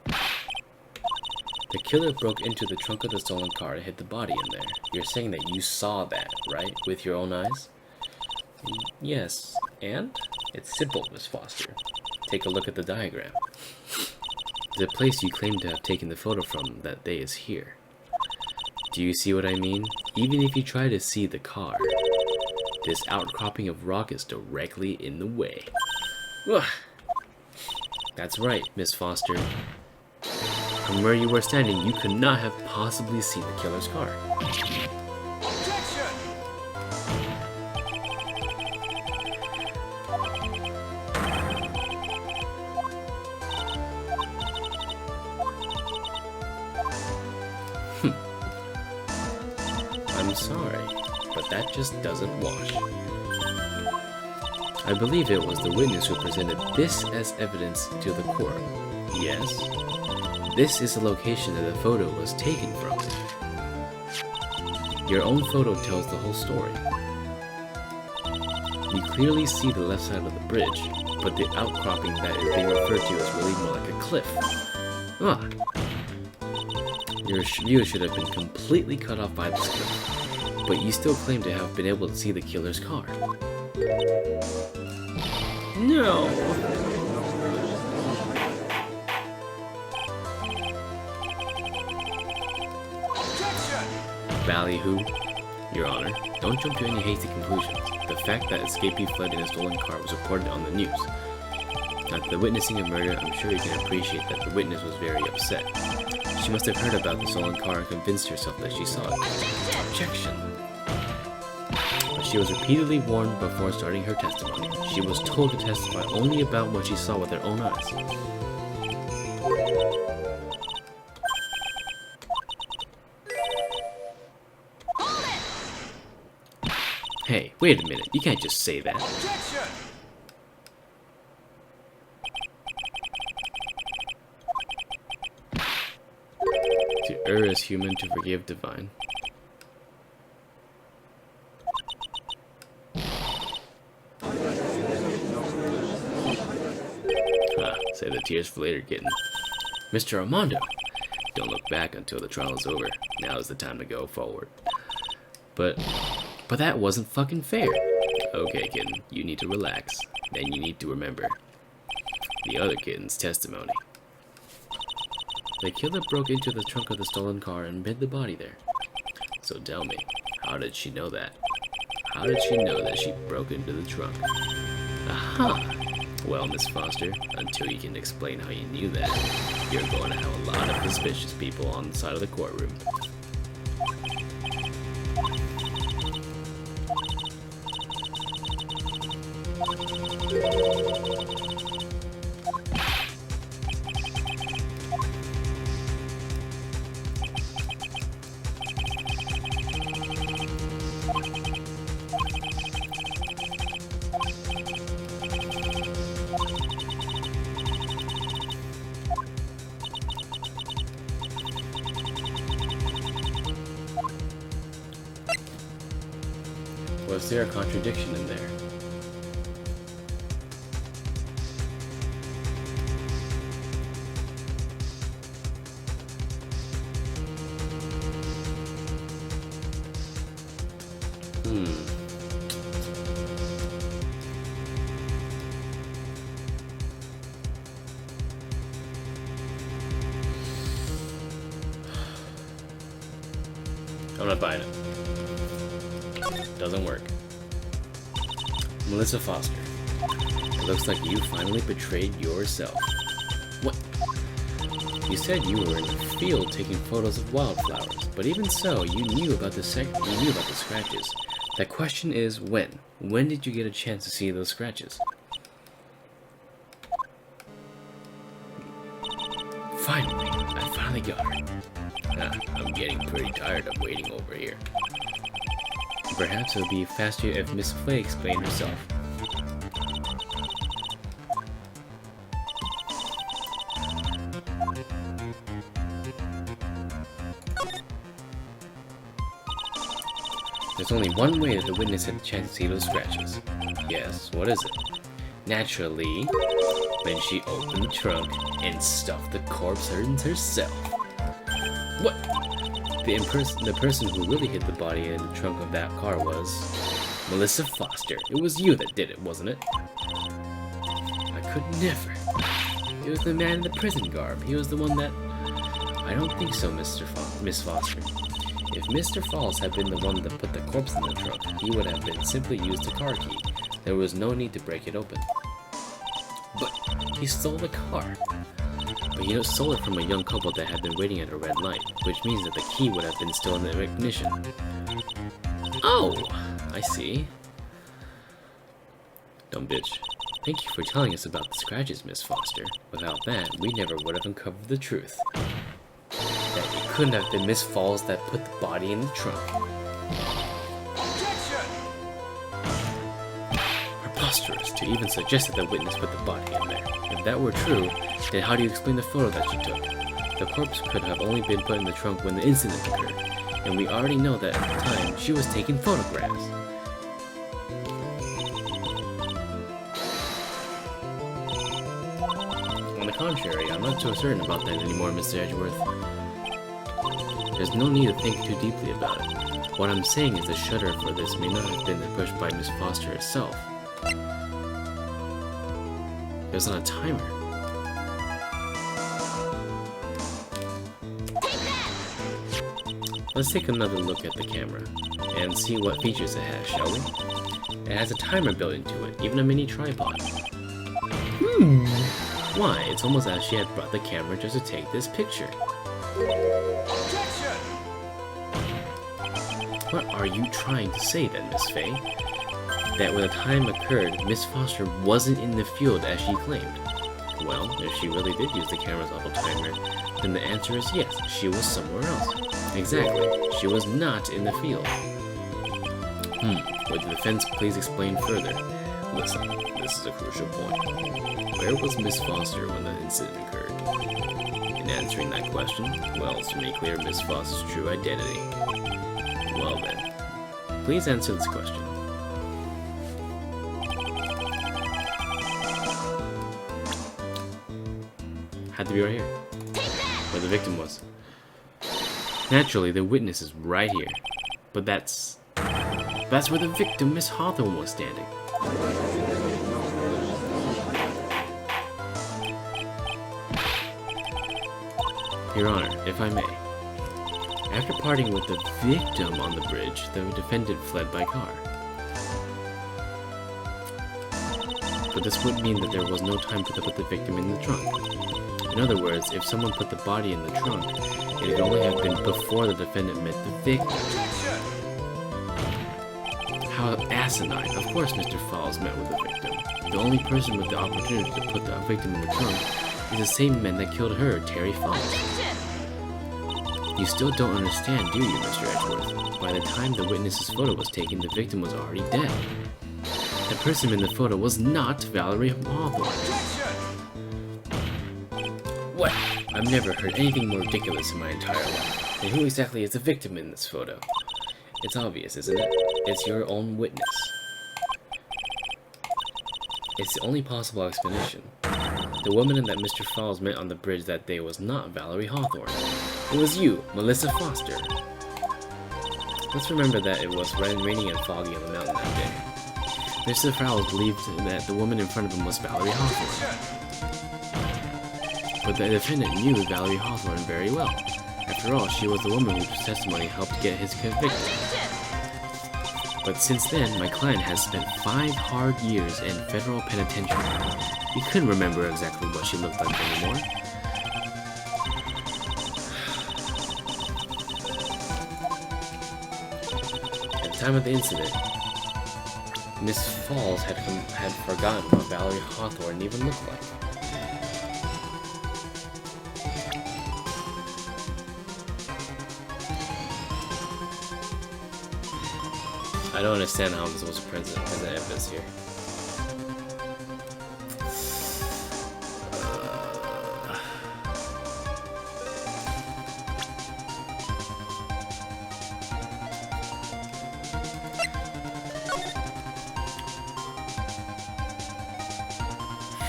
The killer broke into the trunk of the stolen car and hit the body in there. You're saying that you saw that, right? With your own eyes? Yes. And? It's simple, Miss Foster. Take a look at the diagram. The place you claim to have taken the photo from that day is here. Do you see what I mean? Even if you try to see the car, this outcropping of rock is directly in the way. Ugh. That's right, Miss Foster. From where you were standing, you could not have possibly seen the killer's car. Objection! I'm sorry, but that just doesn't wash. I believe it was the witness who presented this as evidence to the court. Yes? This is the location that the photo was taken from. Your own photo tells the whole story. You clearly see the left side of the bridge, but the outcropping that is being referred to is really more like a cliff. Ah. Your view should have been completely cut off by this cliff, but you still claim to have been able to see the killer's car. No! Ballyhoo, Your Honor, don't jump to any hasty conclusions. The fact that escapee fled in a stolen car was reported on the news. After witnessing a murder, I'm sure you can appreciate that the witness was very upset. She must have heard about the stolen car and convinced herself that she saw it. Objection! But she was repeatedly warned before starting her testimony. She was told to testify only about what she saw with her own eyes. Hey, wait a minute, you can't just say that. Objection! To err is human, to forgive divine. Say the tears for later, kitten. Mr. Armando! Don't look back until the trial is over. Now is the time to go forward. But that wasn't fucking fair. Okay, kitten, you need to relax. Then you need to remember the other kitten's testimony. The killer broke into the trunk of the stolen car and hid the body there. So tell me, how did she know that? How did she know that she broke into the trunk? Aha! Well, Miss Foster, until you can explain how you knew that, you're going to have a lot of suspicious people on the side of the courtroom. Was there a contradiction in there? I'm not buying it. Doesn't work. Melissa Foster. It looks like you finally betrayed yourself. What? You said you were in the field taking photos of wildflowers, but even so, you knew about the scratches. The question is when? When did you get a chance to see those scratches? Finally, I finally got her. I'm getting pretty tired of waiting over here. Perhaps it would be faster if Miss Fawle explained herself. There's only one way that the witness had a chance to see those scratches. Yes, what is it? Naturally, when she opened the trunk and stuffed the corpse herself. What? The person who really hid the body in the trunk of that car was Melissa Foster. It was you that did it, wasn't it? I could never. It was the man in the prison garb. He was the one that... I don't think so, Miss Foster. If Mr. Fawle had been the one that put the corpse in the trunk, he would have been simply used the car key. There was no need to break it open. But he stole the car. But he stole it from a young couple that had been waiting at a red light, which means that the key would have been still in the ignition. Oh, I see. Dumb bitch. Thank you for telling us about the scratches, Miss Foster. Without that, we never would have uncovered the truth. That it couldn't have been Miss Fawle that put the body in the trunk. Objection! Preposterous to even suggest that the witness put the body in there. If that were true, then how do you explain the photo that you took? The corpse could have only been put in the trunk when the incident occurred, and we already know that at the time she was taking photographs. On the contrary, I'm not so certain about that anymore, Mr. Edgeworth. There's no need to think too deeply about it. What I'm saying is the shutter for this may not have been pushed by Miss Foster herself. It was on a timer. Let's take another look at the camera and see what features it has, shall we? It has a timer built into it, even a mini tripod. Why, it's almost as if she had brought the camera just to take this picture. Objection! What are you trying to say then, Miss Fay? That when the time occurred, Miss Foster wasn't in the field as she claimed? Well, if she really did use the camera's auto timer, then the answer is yes, she was somewhere else. Exactly, she was not in the field. Would the defense please explain further? Listen, this is a crucial point. Where was Miss Foster when the incident occurred? In answering that question, well, it's to make clear Miss Foster's true identity. Well then, please answer this question. Had to be right here, where the victim was. Naturally, the witness is right here, but that's where the victim, Miss Hawthorne, was standing. Your Honor, if I may. After parting with the victim on the bridge, the defendant fled by car. But this would mean that there was no time to put the victim in the trunk. In other words, if someone put the body in the trunk, it would only have been before the defendant met the victim. Objection! How asinine. Of course Mr. Fawle met with the victim. The only person with the opportunity to put the victim in the trunk is the same man that killed her, Terry Fawle. You still don't understand, do you, Mr. Edgeworth? By the time the witness's photo was taken, the victim was already dead. The person in the photo was not Valerie Hawthorne. What? I've never heard anything more ridiculous in my entire life. And who exactly is the victim in this photo? It's obvious, isn't it? It's your own witness. It's the only possible explanation. The woman that Mr. Fawle met on the bridge that day was not Valerie Hawthorne. It was you, Melissa Foster. Let's remember that it was raining and foggy on the mountain that day. Mr. Fawle believed that the woman in front of him was Valerie Hawthorne. But the defendant knew Valerie Hawthorne very well. After all, she was the woman whose testimony helped get his conviction. But since then, my client has spent 5 hard years in federal penitentiary. He couldn't remember exactly what she looked like anymore. At the time of the incident, Miss Fawle had forgotten what Valerie Hawthorne even looked like. I don't understand how I'm supposed to present evidence here.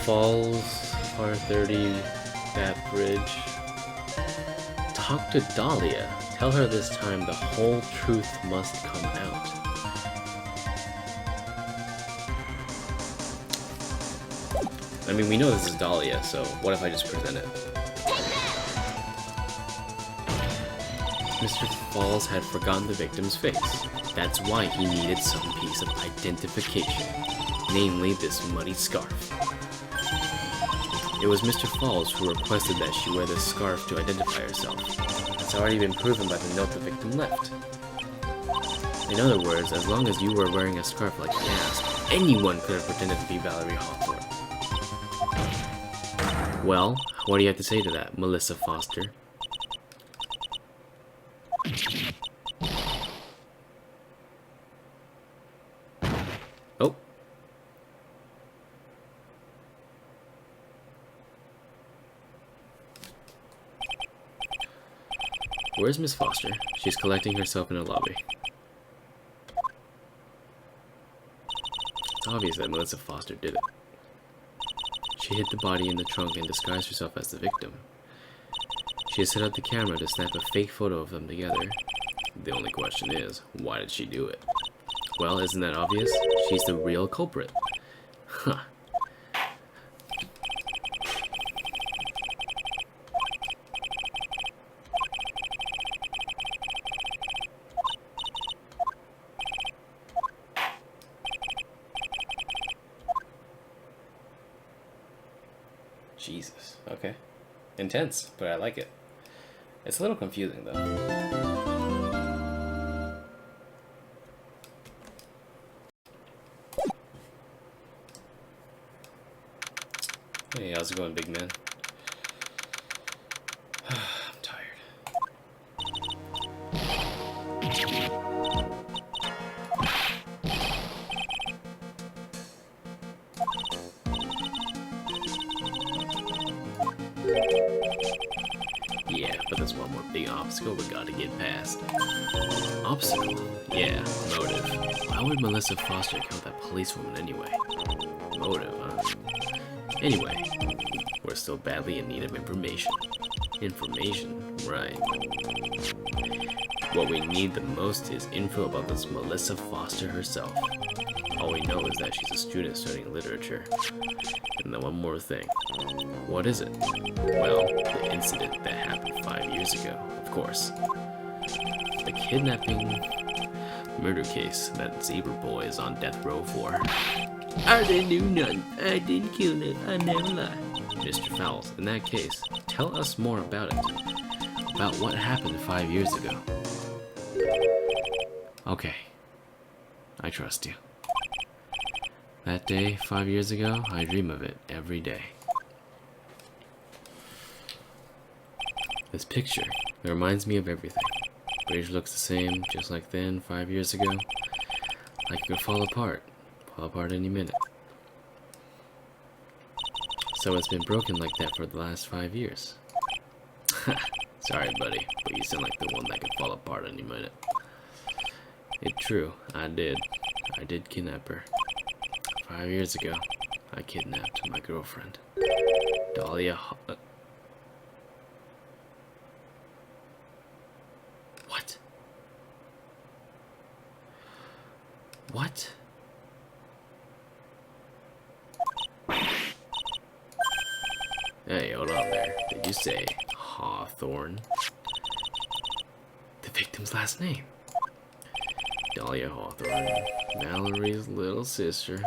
Falls, R30, that bridge. Talk to Dahlia. Tell her this time the whole truth must come out. I mean, we know this is Dahlia, so what if I just present it? Mr. Fawle had forgotten the victim's face. That's why he needed some piece of identification, namely this muddy scarf. It was Mr. Fawle who requested that she wear this scarf to identify herself. It's already been proven by the note the victim left. In other words, as long as you were wearing a scarf like he asked, anyone could have pretended to be Valerie Hawthorne. Well, what do you have to say to that, Melissa Foster? Oh. Where's Miss Foster? She's collecting herself in a lobby. It's obvious that Melissa Foster did it. She hid the body in the trunk and disguised herself as the victim. She has set up the camera to snap a fake photo of them together. The only question is, why did she do it? Well, isn't that obvious? She's the real culprit. Huh. Jesus. Okay. Intense, but I like it. It's a little confusing, though. Hey, how's it going, big man? I'm tired. Yeah, but there's one more big obstacle we gotta get past. Obstacle? Yeah, motive. Why would Melissa Foster kill that policewoman anyway? Motive, huh? Anyway, we're still badly in need of information. Information, right. What we need the most is info about this Melissa Foster herself. All we know is that she's a student studying literature. And then one more thing. What is it? Well, the incident that happened 5 years ago, of course. The kidnapping murder case that Zebra Boy is on death row for. I didn't do nothing. I didn't kill it. I never lied. Mr. Fawle, in that case, tell us more about it. About what happened 5 years ago. Okay. I trust you. That day, 5 years ago, I dream of it every day. This picture, it reminds me of everything. Bridge looks the same, just like then, 5 years ago. Like it could fall apart any minute. So it's been broken like that for the last 5 years. Sorry, buddy, but you sound like the one that could fall apart any minute. It's true, I did kidnap her. 5 years ago, I kidnapped my girlfriend, Dahlia. What? What? Hey, hold on there. Did you say Hawthorne? The victim's last name. Dahlia Hawthorne, Mallory's little sister.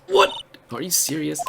What? Are you serious?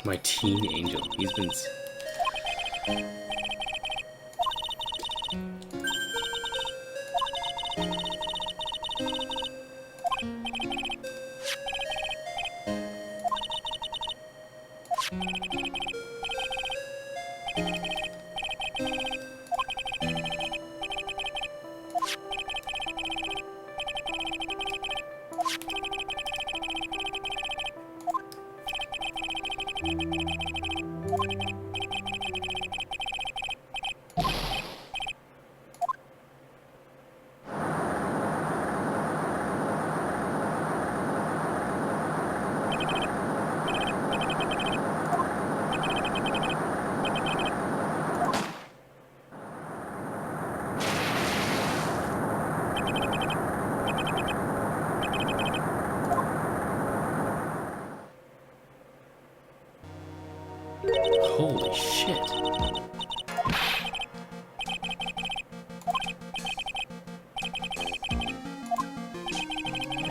My teen angel. He's been... Holy shit.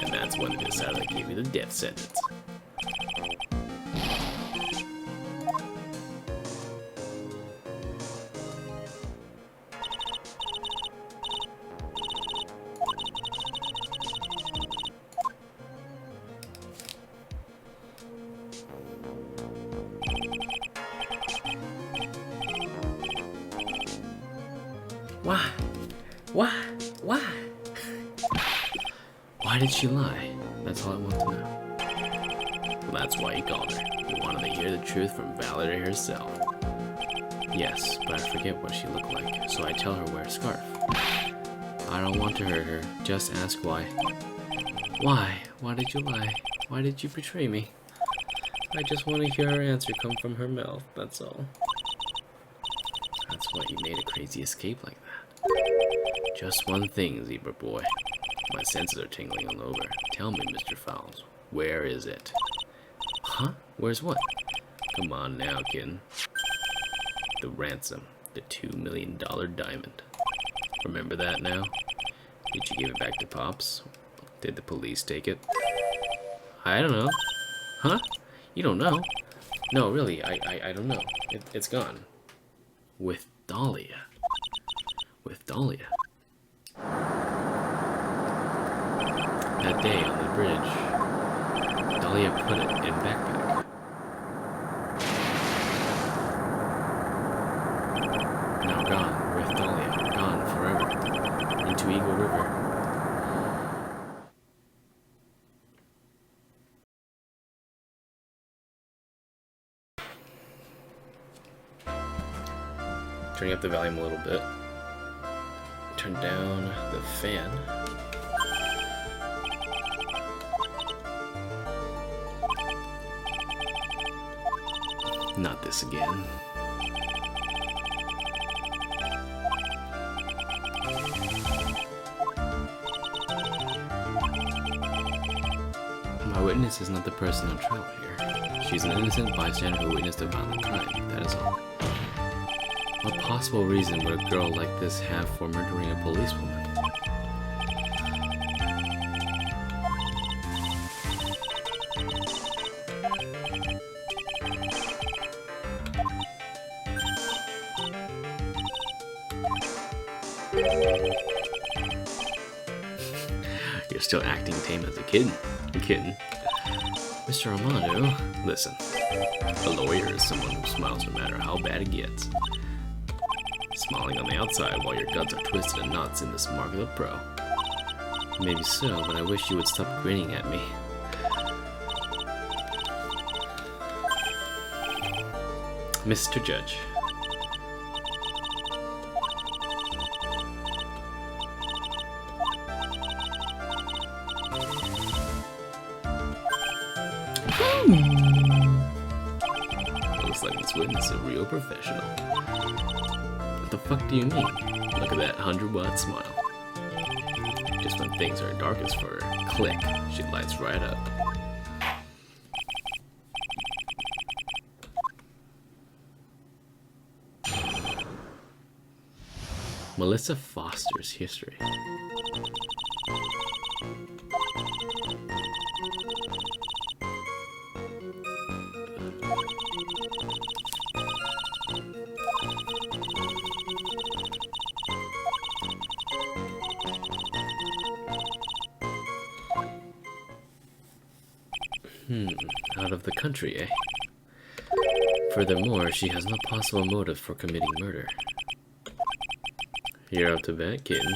And that's when they decided to give me the death sentence. Why? Why? Why? Why did she lie? That's all I want to know. Well, that's why you called her. You wanted to hear the truth from Valerie herself. Yes, but I forget what she looked like, so I tell her wear a scarf. I don't want to hurt her. Just ask why. Why? Why did you lie? Why did you betray me? I just want to hear her answer come from her mouth, that's all. That's why you made a crazy escape like that. Just one thing, Zebra Boy. My senses are tingling all over. Tell me, Mr. Fawle, where is it? Huh? Where's what? Come on now, kid. The ransom. The $2 million diamond. Remember that now? Did you give it back to Pops? Did the police take it? I don't know. Huh? You don't know? No, really, I don't know. It's gone. With Dahlia. With Dahlia. That day on the bridge, Dahlia put it in backpack. Now gone with Dahlia. Gone forever. Into Eagle River. Turning up the volume a little bit. Turn down the fan. Not this again. My witness is not the person on trial here. She's an innocent bystander who witnessed a violent crime, that is all. What possible reason would a girl like this have for murdering a policewoman? You're still acting tame as a kitten. Mr. Armando, listen. A lawyer is someone who smiles no matter how bad it gets. Smiling on the outside while your guts are twisted and knots in this mark of the pro. Maybe so, but I wish you would stop grinning at me. Mr. Judge. Looks like this witness is a real professional. What the fuck do you mean? Look at that 100-watt smile. Just when things are darkest for her, click, she lights right up. Melissa Foster's history. Out of the country, eh? Furthermore, she has no possible motive for committing murder. You're up to bat, kitten.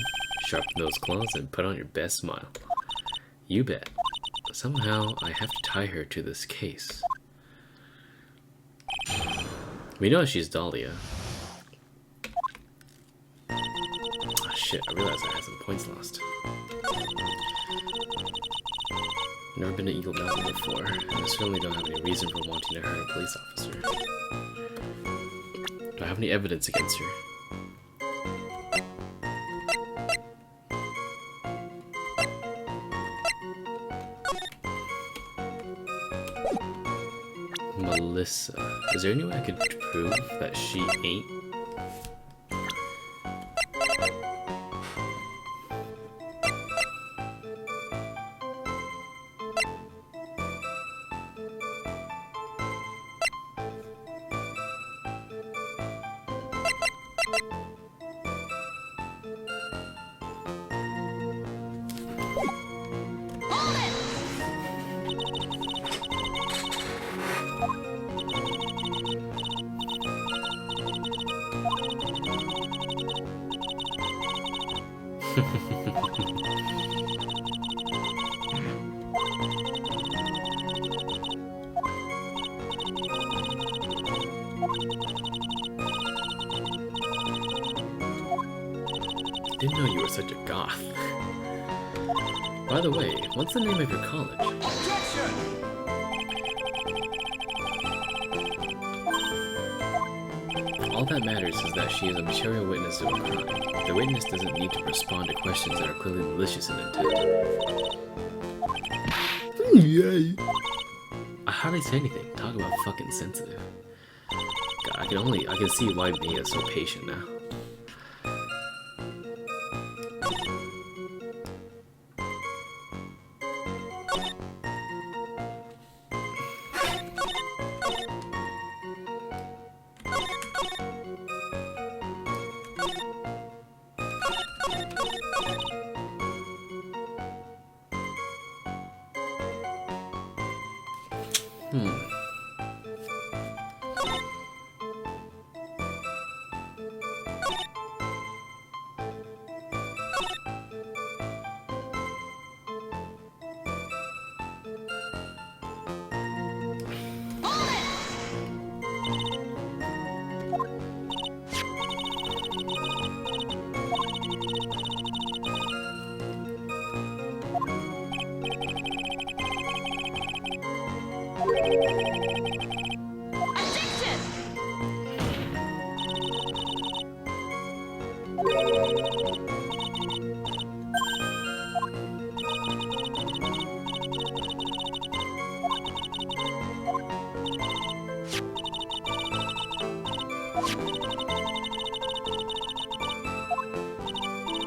Sharpen those claws and put on your best smile. You bet. Somehow, I have to tie her to this case. We know she's Dahlia. Oh shit, I realized I had some points lost. Never been to Eagle Mountain before, and I certainly don't have any reason for wanting to hurt a police officer. Do I have any evidence against her? Melissa. Is there any way I could prove that she ain't? Didn't know you were such a goth. By the way, what's the name of your college? Objection! All that matters is that she is a material witness to a crime. The witness doesn't need to respond to questions that are clearly malicious in intent. Yay! I hardly say anything. Talk about fucking sensitive. God, I can see why Mia is so patient now.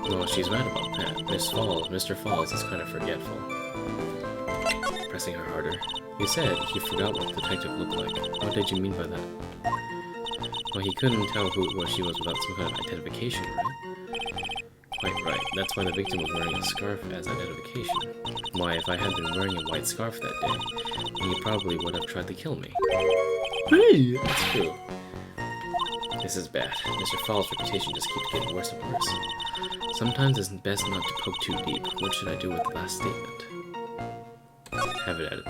Well, she's right about that. Mr. Fawles is kind of forgetful. Pressing her harder. You said he forgot what the detective looked like. What did you mean by that? Well, he couldn't tell who she was without some kind of identification, right? Quite right. That's why the victim was wearing a scarf as identification. Why, if I had been wearing a white scarf that day, then he probably would have tried to kill me. Hey! That's true. This is bad. Mr. Fawles' reputation just keeps getting worse and worse. Sometimes it's best not to poke too deep. What should I do with the last statement? Have it at it.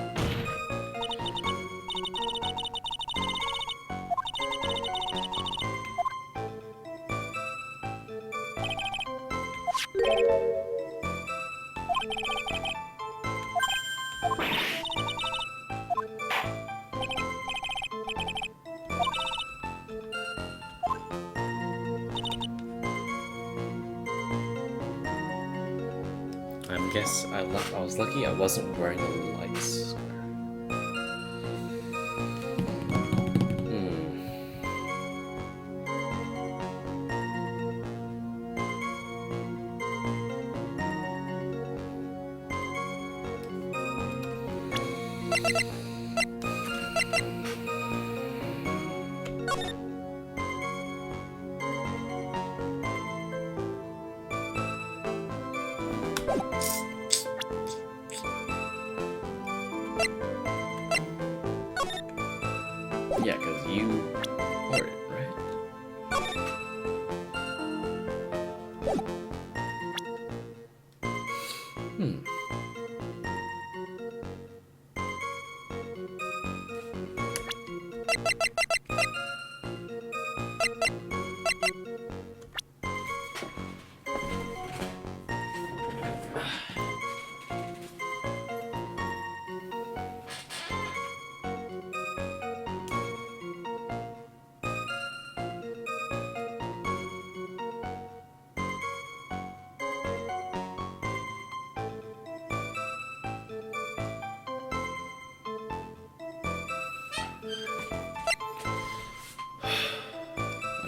I guess I was lucky I wasn't wearing the lights. Yeah, because you wore it, right?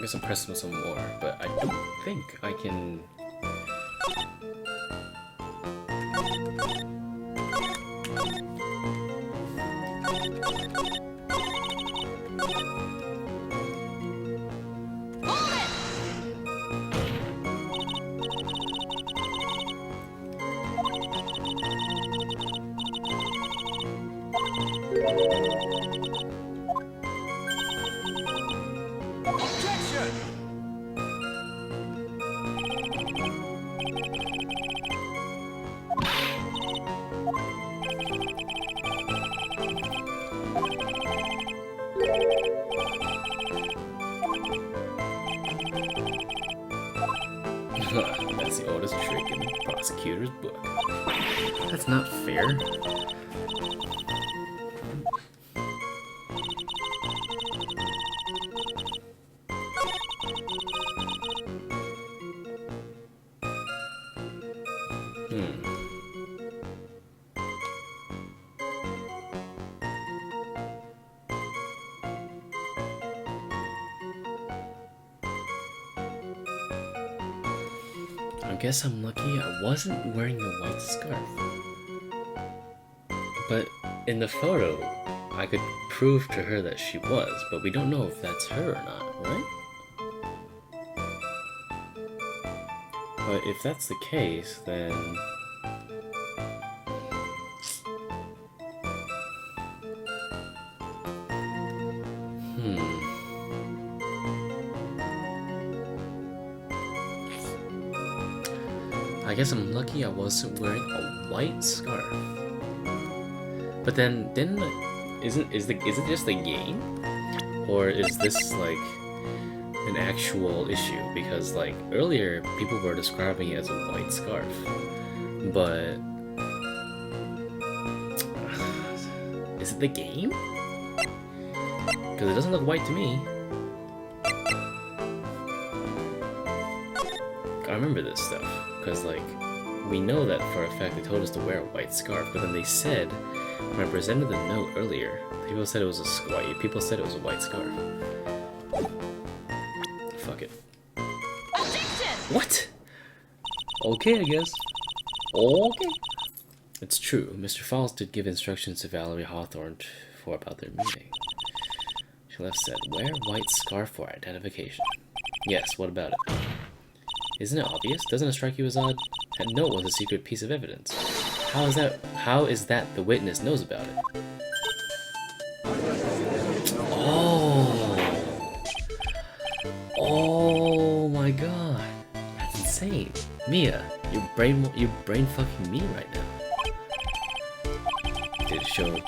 guess I'm pressing some more, but I don't think I can... Objection! That's the oldest trick in the prosecutor's book. That's not fair. I guess I'm lucky I wasn't wearing the white scarf. But in the photo, I could prove to her that she was, but we don't know if that's her or not, right? But if that's the case, then... I guess I'm lucky I wasn't wearing a white scarf. But then, is it just a game? Or is this like an actual issue? Because like earlier people were describing it as a white scarf. But is it the game? Because it doesn't look white to me. I remember this stuff. Because, like, we know that for a fact they told us to wear a white scarf, but then they said, when I presented the note earlier, people said it was a white scarf. Fuck it. Objection! What? Okay, I guess. Okay. It's true. Mr. Fawle did give instructions to Valerie Hawthorne about their meeting. She left said, wear white scarf for identification. Yes, what about it? Isn't it obvious? Doesn't it strike you as odd? That note was a secret piece of evidence. How is that the witness knows about it? Oh! Oh my god. That's insane. Mia, you're brain fucking me right now. Did it show...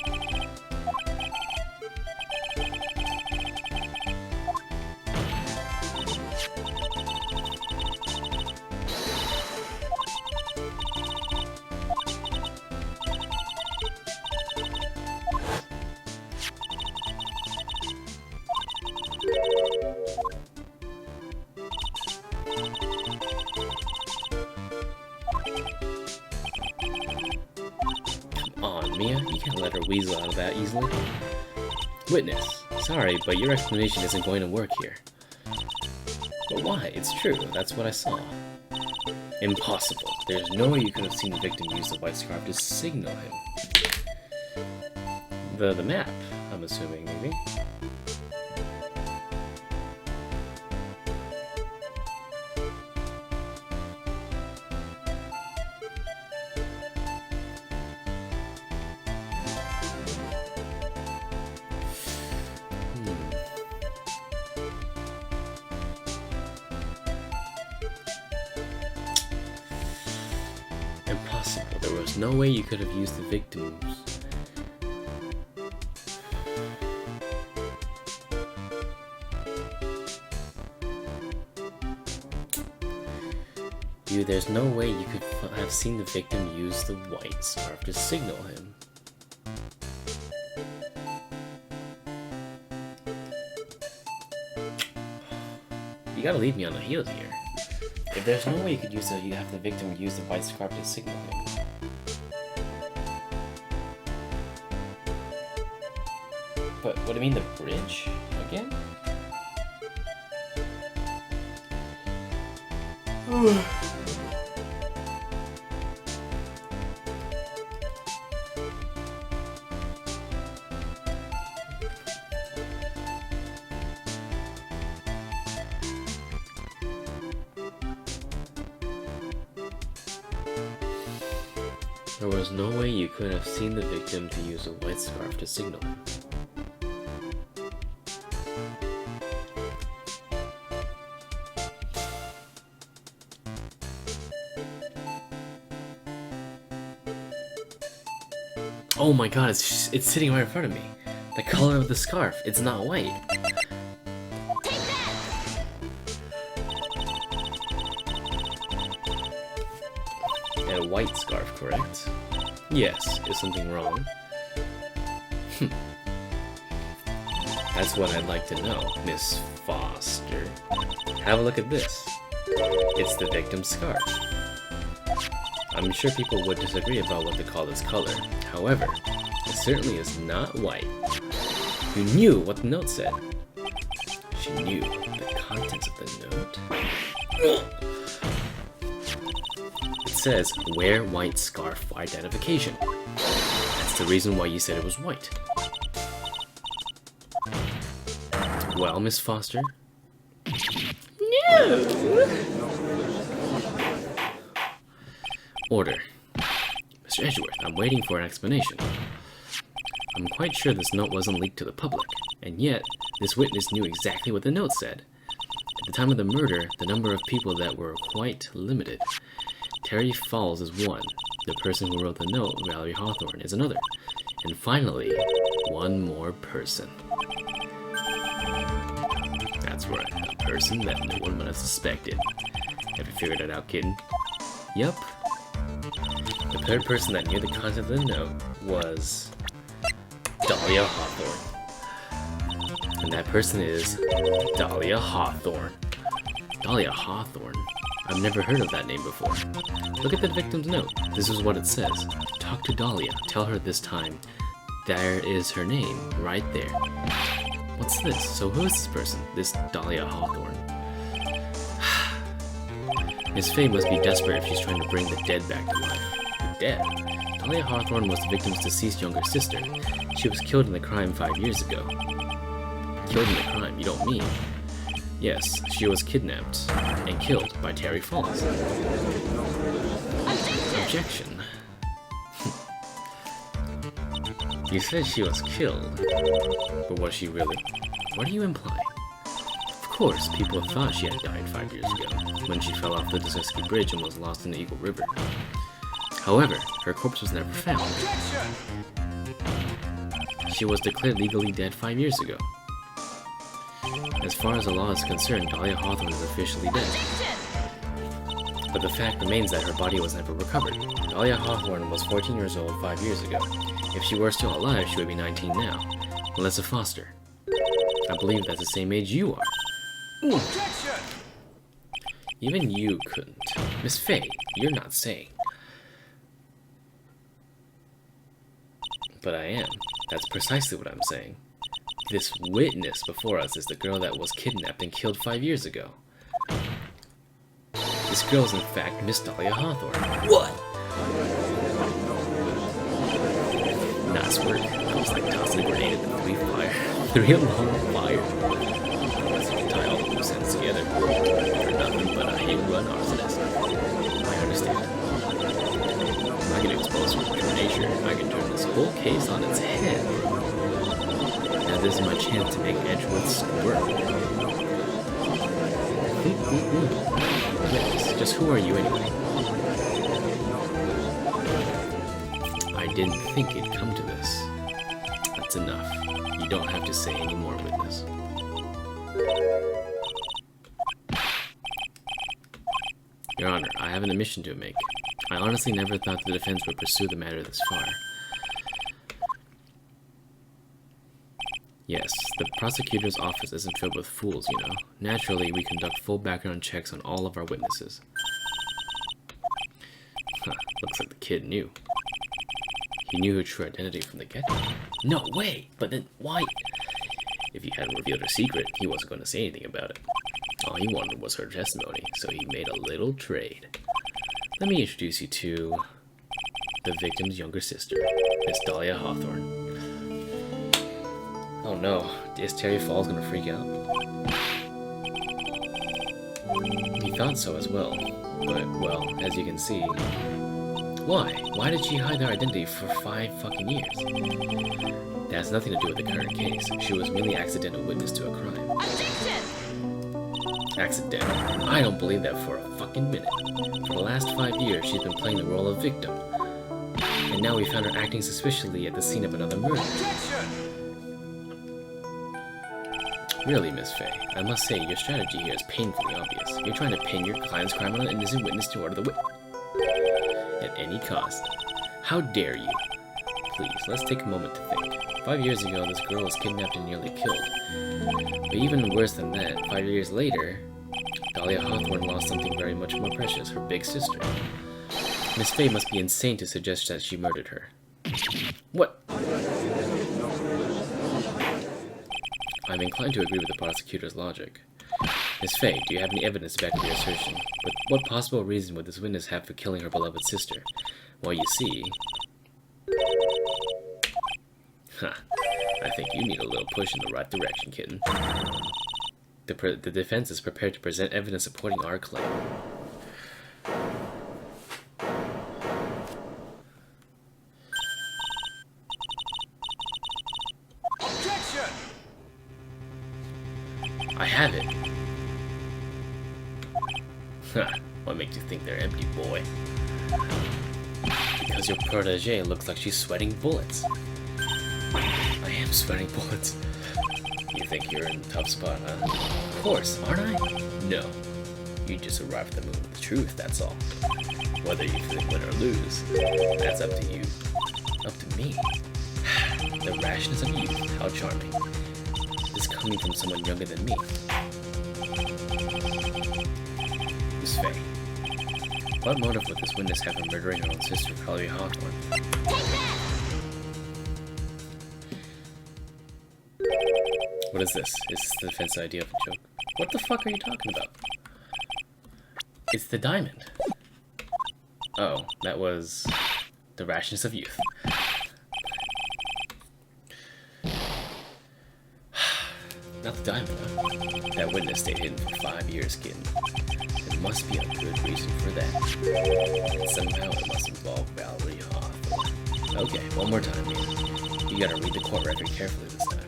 Mia, you can't let her weasel out of that easily. Witness, sorry, but your explanation isn't going to work here. But why? It's true, that's what I saw. Impossible. There's no way you could have seen the victim use the white scarf to signal him. The map, I'm assuming, maybe? Impossible. There was no way you could have used the victims. There's no way you could have seen the victim use the white scarf to signal him. You gotta leave me on the heels here. If there's no way you could have the victim use the white scarf to signal him. But what do you mean, the bridge again? There was no way you could have seen the victim to use a white scarf to signal him. Oh my god, it's sitting right in front of me. The color of the scarf, it's not white. A white scarf, correct? Yes, is something wrong? That's what I'd like to know, Miss Foster. Have a look at this. It's the victim's scarf. I'm sure people would disagree about what to call this color. However, it certainly is not white. You knew what the note said. She knew the contents of the note. It says, wear white scarf for identification. That's the reason why you said it was white. Well, Miss Foster? No! Order. Mr. Edgeworth, I'm waiting for an explanation. I'm quite sure this note wasn't leaked to the public, and yet, this witness knew exactly what the note said. At the time of the murder, the number of people that were quite limited. Terry Fawle is one. The person who wrote the note, Valerie Hawthorne, is another. And finally, one more person. That's right, a person that no one would have suspected. Have you figured it out, kitten? Yup. The third person that knew the content of the note was Dahlia Hawthorne. And that person is Dahlia Hawthorne. Dahlia Hawthorne? I've never heard of that name before. Look at the victim's note. This is what it says. Talk to Dahlia. Tell her this time. There is her name, right there. What's this? So who is this person? This Dahlia Hawthorne? Miss Faye must be desperate if she's trying to bring the dead back to life. The dead? Dahlia Hawthorne was the victim's deceased younger sister. She was killed in the crime 5 years ago. Killed in the crime? You don't mean? Yes, she was kidnapped and killed by Terry Fawle. Objection. You said she was killed, but was she really? What are you implying? Of course, people thought she had died 5 years ago, when she fell off the Dusky Bridge and was lost in the Eagle River. However, her corpse was never found. She was declared legally dead 5 years ago. As far as the law is concerned, Dahlia Hawthorne is officially dead. But the fact remains that her body was never recovered. Dahlia Hawthorne was 14 years old 5 years ago. If she were still alive, she would be 19 now. Melissa Foster. I believe that's the same age you are. Objection! Even you couldn't. Miss Faye, you're not saying. But I am. That's precisely what I'm saying. This witness before us is the girl that was kidnapped and killed 5 years ago. This girl is in fact Miss Dahlia Hawthorne. What? Nice work. That was like tossing a grenade at the three alarm fire. Let's tie all the loose ends together. You're nothing but a hit-run arsonist. I understand. If I can expose her true nature, I can turn this whole case on its head. Now this is my chance to make Edgeworth squirm. Yes, just who are you anyway? I didn't think it'd come to this. That's enough. You don't have to say any more, witness. Your Honor, I have an admission to make. I honestly never thought the defense would pursue the matter this far. Yes, the prosecutor's office isn't filled with fools, you know. Naturally, we conduct full background checks on all of our witnesses. Huh, looks like the kid knew. He knew her true identity from the get-go. No way! But then, why? If you hadn't revealed her secret, he wasn't going to say anything about it. All he wanted was her testimony, so he made a little trade. Let me introduce you to the victim's younger sister, Miss Dahlia Hawthorne. Oh no, is Terry Fawle gonna freak out? He thought so as well, but, well, as you can see... Why? Why did she hide their identity for 5 fucking years? That has nothing to do with the current case. She was merely accidental witness to a crime. Objection! Accidental? I don't believe that for a fucking minute. For the last 5 years, she's been playing the role of victim. And now we found her acting suspiciously at the scene of another murder. Really, Miss Faye, I must say your strategy here is painfully obvious. You're trying to pin your client's crime on an innocent witness to order the witness. At any cost. How dare you? Please, let's take a moment to think. 5 years ago, this girl was kidnapped and nearly killed. But even worse than that, 5 years later, Dahlia Hawthorne lost something very much more precious, her big sister. Miss Faye must be insane to suggest that she murdered her. What? I'm inclined to agree with the prosecutor's logic. Miss Faye, do you have any evidence to back up your assertion? But what possible reason would this witness have for killing her beloved sister? Well, you see... Huh. I think you need a little push in the right direction, kitten. The defense is prepared to present evidence supporting our claim. Objection! I have it. Huh. What makes you think they're empty, boy? Because your protege looks like she's sweating bullets. I am sweating bullets. You think you're in a tough spot, huh? Of course, aren't I? No. You just arrived at the moment of the truth, that's all. Whether you feel win or lose, that's up to you. Up to me? The rashness of youth, how charming. This coming from someone younger than me. Miss Faye, what motive would this witness have in murdering her own sister, Dahlia Hawthorne? What is this? Is this the defense idea of a joke? What the fuck are you talking about? It's the diamond. Oh, that was the rashness of youth. Not the diamond, huh? That witness stayed hidden for 5 years, kid. There must be a good reason for that. And somehow it must involve Valerie Hawthorne. Okay, one more time, man. You gotta read the court record carefully this time.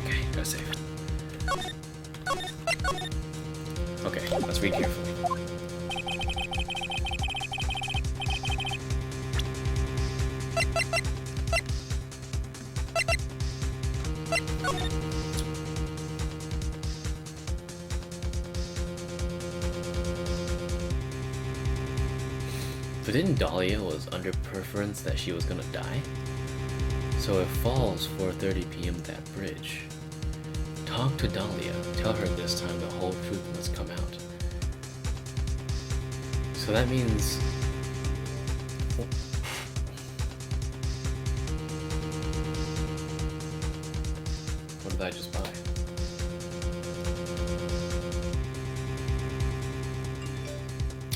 Okay, gotta save. Okay, let's read carefully. But didn't Dahlia was under preference that she was gonna die? So if Fawle's 4:30 p.m. at that bridge, talk to Dahlia. Tell her this time the whole truth must come out. So that means... What did I just buy?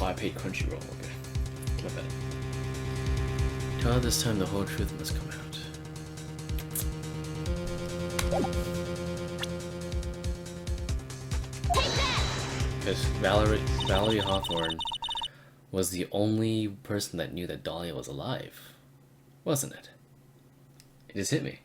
Oh, I paid Crunchyroll, okay. My bad. Tell her this time the whole truth must come out. Because Valerie Hawthorne was the only person that knew that Dahlia was alive, wasn't it? It just hit me.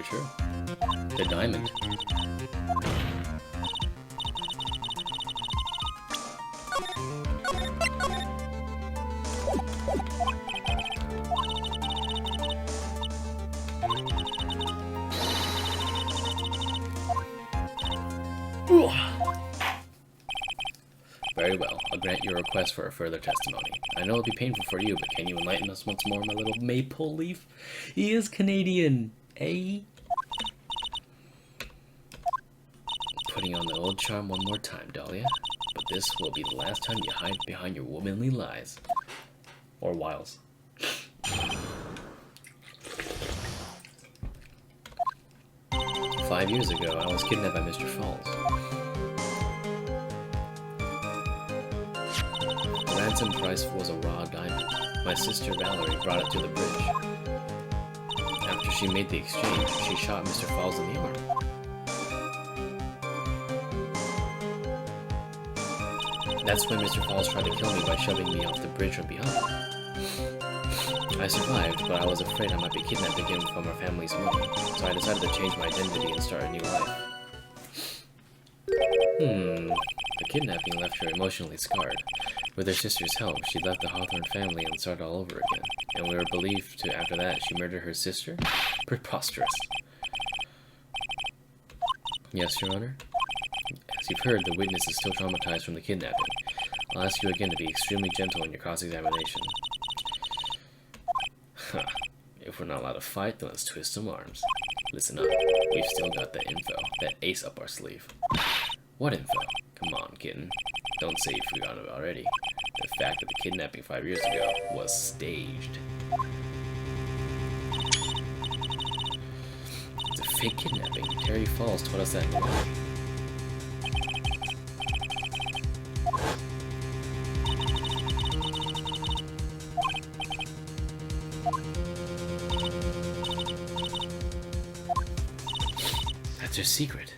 true. The diamond. Very well. I'll grant your request for a further testimony. I know it'll be painful for you, but can you enlighten us once more, my little maple leaf? He is Canadian, eh? Putting on the old charm one more time, Dahlia. But this will be the last time you hide behind your womanly lies. Or wiles. 5 years ago, I was kidnapped by Mr. Fawle. The ransom price was a raw diamond. My sister Valerie brought it to the bridge. After she made the exchange, she shot Mr. Fawle in the arm. That's when Mr. Fawle tried to kill me by shoving me off the bridge from behind. I survived, but I was afraid I might be kidnapped again from our family's money, so I decided to change my identity and start a new life. The kidnapping left her emotionally scarred. With her sister's help, she left the Hawthorne family and started all over again, and we were believed to, after that, she murdered her sister? Preposterous. Yes, Your Honor? As you've heard, the witness is still traumatized from the kidnapping. I'll ask you again to be extremely gentle in your cross-examination. If we're not allowed to fight, then let's twist some arms. Listen up, we've still got that info, that ace up our sleeve. What info? Come on, kitten. Don't say you've forgotten it already. The fact that the kidnapping 5 years ago was staged. It's a fake kidnapping. Terry Fawle told us that in the morning. That's her secret.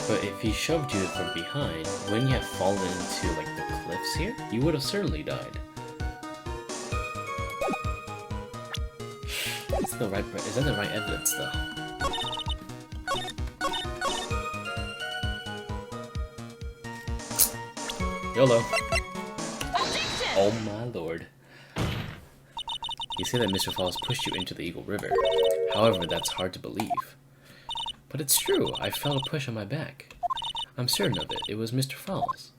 But if he shoved you from behind, wouldn't you have fallen into, like, the cliffs here? You would have certainly died. Is that the right evidence, though? YOLO. Oh my lord. You say that Mr. Fawle pushed you into the Eagle River. However, that's hard to believe. But it's true, I felt a push on my back. I'm certain of it. It was Mr. Fawle's.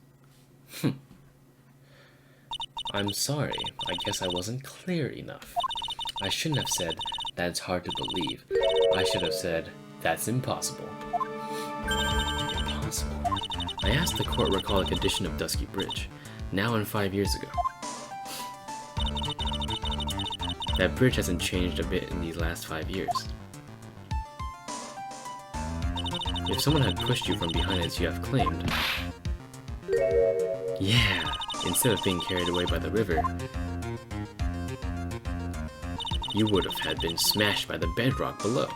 I'm sorry. I guess I wasn't clear enough. I shouldn't have said, that's hard to believe. I should have said, that's impossible. Impossible. I asked the court recall a condition of Dusky Bridge, now and 5 years ago. That bridge hasn't changed a bit in these last 5 years. If someone had pushed you from behind as you have claimed... Yeah, instead of being carried away by the river, you would have had been smashed by the bedrock below.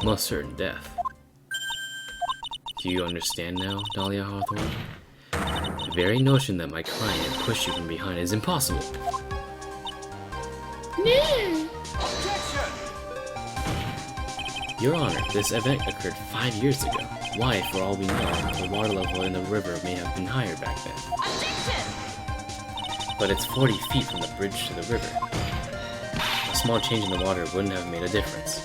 Most certain death. Do you understand now, Dahlia Hawthorne? The very notion that my client pushed you from behind is impossible. No! Objection! Your Honor, this event occurred 5 years ago. Why, for all we know, the water level in the river may have been higher back then. Objection! But it's 40 feet from the bridge to the river. A small change in the water wouldn't have made a difference.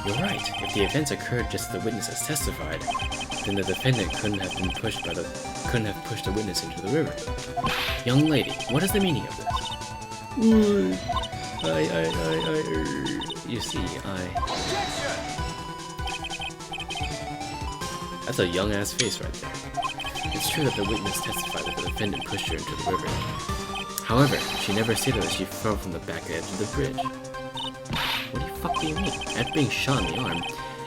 You're right. If the events occurred just as the witness has testified, then the defendant couldn't have pushed the witness into the river. Young lady, what is the meaning of this? You see, Objection! That's a young-ass face right there. It's true that the witness testified that the defendant pushed her into the river. However, she never stated that she fell from the back edge of the bridge. What the fuck do you mean? After being shot in the arm,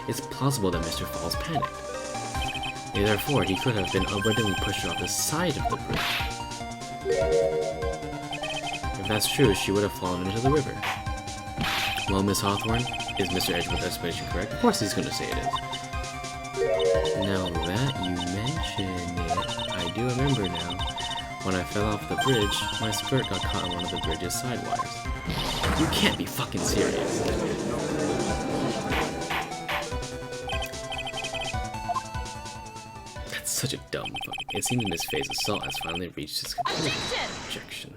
it's plausible that Mr. Fawle's panicked. Therefore, he could have been unwittingly pushed off the side of the bridge. If that's true, she would have fallen into the river. Well, Miss Hawthorne, is Mr. Edgeworth's explanation correct? Of course he's going to say it is. Now that you mention it, I do remember now. When I fell off the bridge, my skirt got caught on one of the bridge's side wires. You can't be fucking serious. That's such a dumb fuck. It seems Miss Faye's assault has finally reached its conclusion. Objection.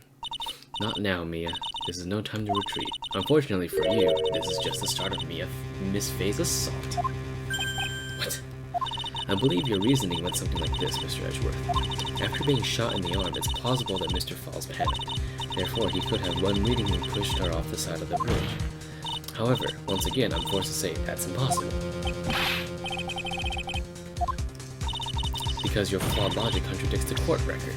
Not now, Mia. This is no time to retreat. Unfortunately for you, this is just the start of Miss Faye's assault. What? I believe your reasoning went something like this, Mr. Edgeworth. After being shot in the arm, it's plausible that Mr. Fawle's panicked. Therefore, he could have unwittingly pushed her off the side of the bridge. However, once again, I'm forced to say that's impossible. Because your flawed logic contradicts the court record.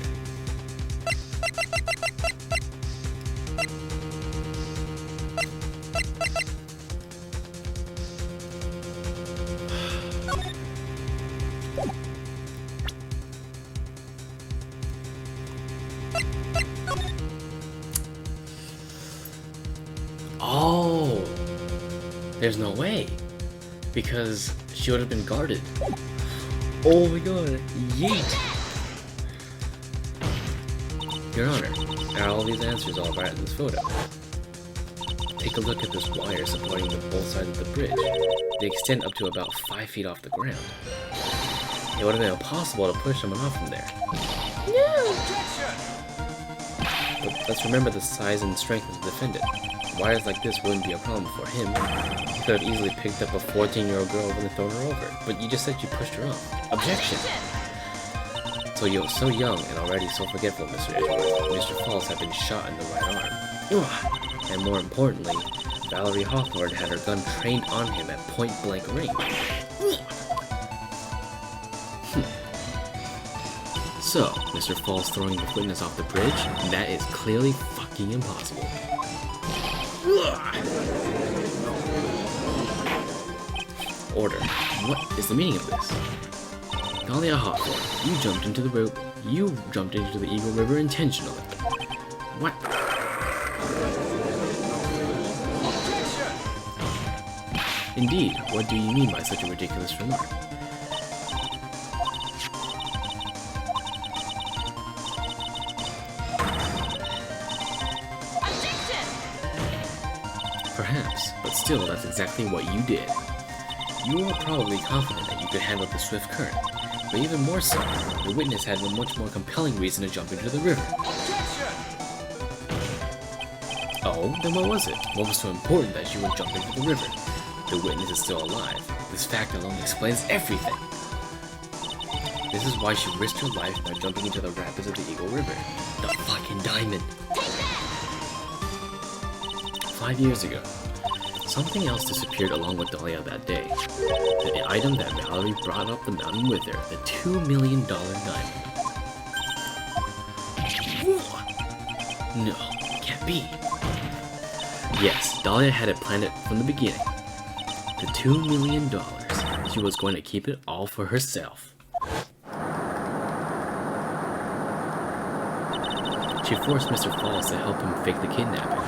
Oh, there's no way, because she would have been guarded. Oh my god, yeet! Your Honor, are all these answers all right in this photo? Take a look at this wire supporting both sides of the bridge. They extend up to about 5 feet off the ground. It would have been impossible to push someone off from there. No! But let's remember the size and strength of the defendant. Wires like this wouldn't be a problem for him. He could have easily picked up a 14-year-old girl and thrown her over. But you just said you pushed her off. Objection! So you're so young and already so forgetful, Mr. Edgeworth. Mr. Fawle's had been shot in the right arm. Ugh. And more importantly, Valerie Hawthorne had her gun trained on him at point-blank range. So, Mr. Fawle's throwing the witness off the bridge? That is clearly fucking impossible. Order. What is the meaning of this? Dahlia Hawthorne, you jumped into the Eagle River intentionally. What? Indeed, what do you mean by such a ridiculous remark? Perhaps, but still, that's exactly what you did. You were probably confident that you could handle the swift current, but even more so, the witness had a much more compelling reason to jump into the river. Oh, then what was it? What was so important that you would jump into the river? The witness is still alive. This fact alone explains everything. This is why she risked her life by jumping into the rapids of the Eagle River. The fucking diamond! 5 years ago, something else disappeared along with Dahlia that day. The item that Valerie brought up the mountain with her, the $2 million diamond. No, can't be. Yes, Dahlia had it planned from the beginning. The $2 million. She was going to keep it all for herself. She forced Mr. Fawle to help him fake the kidnapping.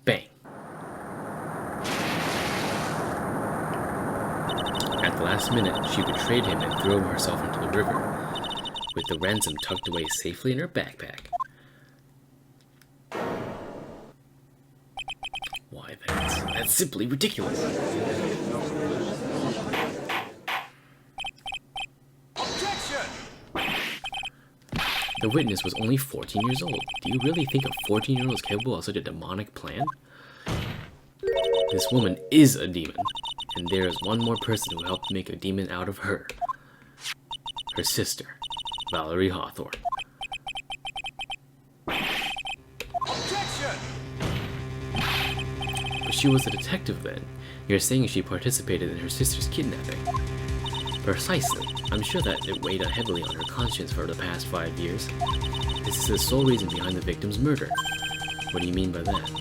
Bang. At the last minute, she betrayed him and threw herself into the river, with the ransom tucked away safely in her backpack. Why, that's simply ridiculous. Objection! The witness was only 14 years old. Do you really think a 14-year-old is capable of such a demonic plan? This woman is a demon, and there is one more person who helped make a demon out of her. Her sister, Valerie Hawthorne. Objection! But she was a detective then. You're saying she participated in her sister's kidnapping. Precisely. I'm sure that it weighed heavily on her conscience for the past 5 years. This is the sole reason behind the victim's murder. What do you mean by that?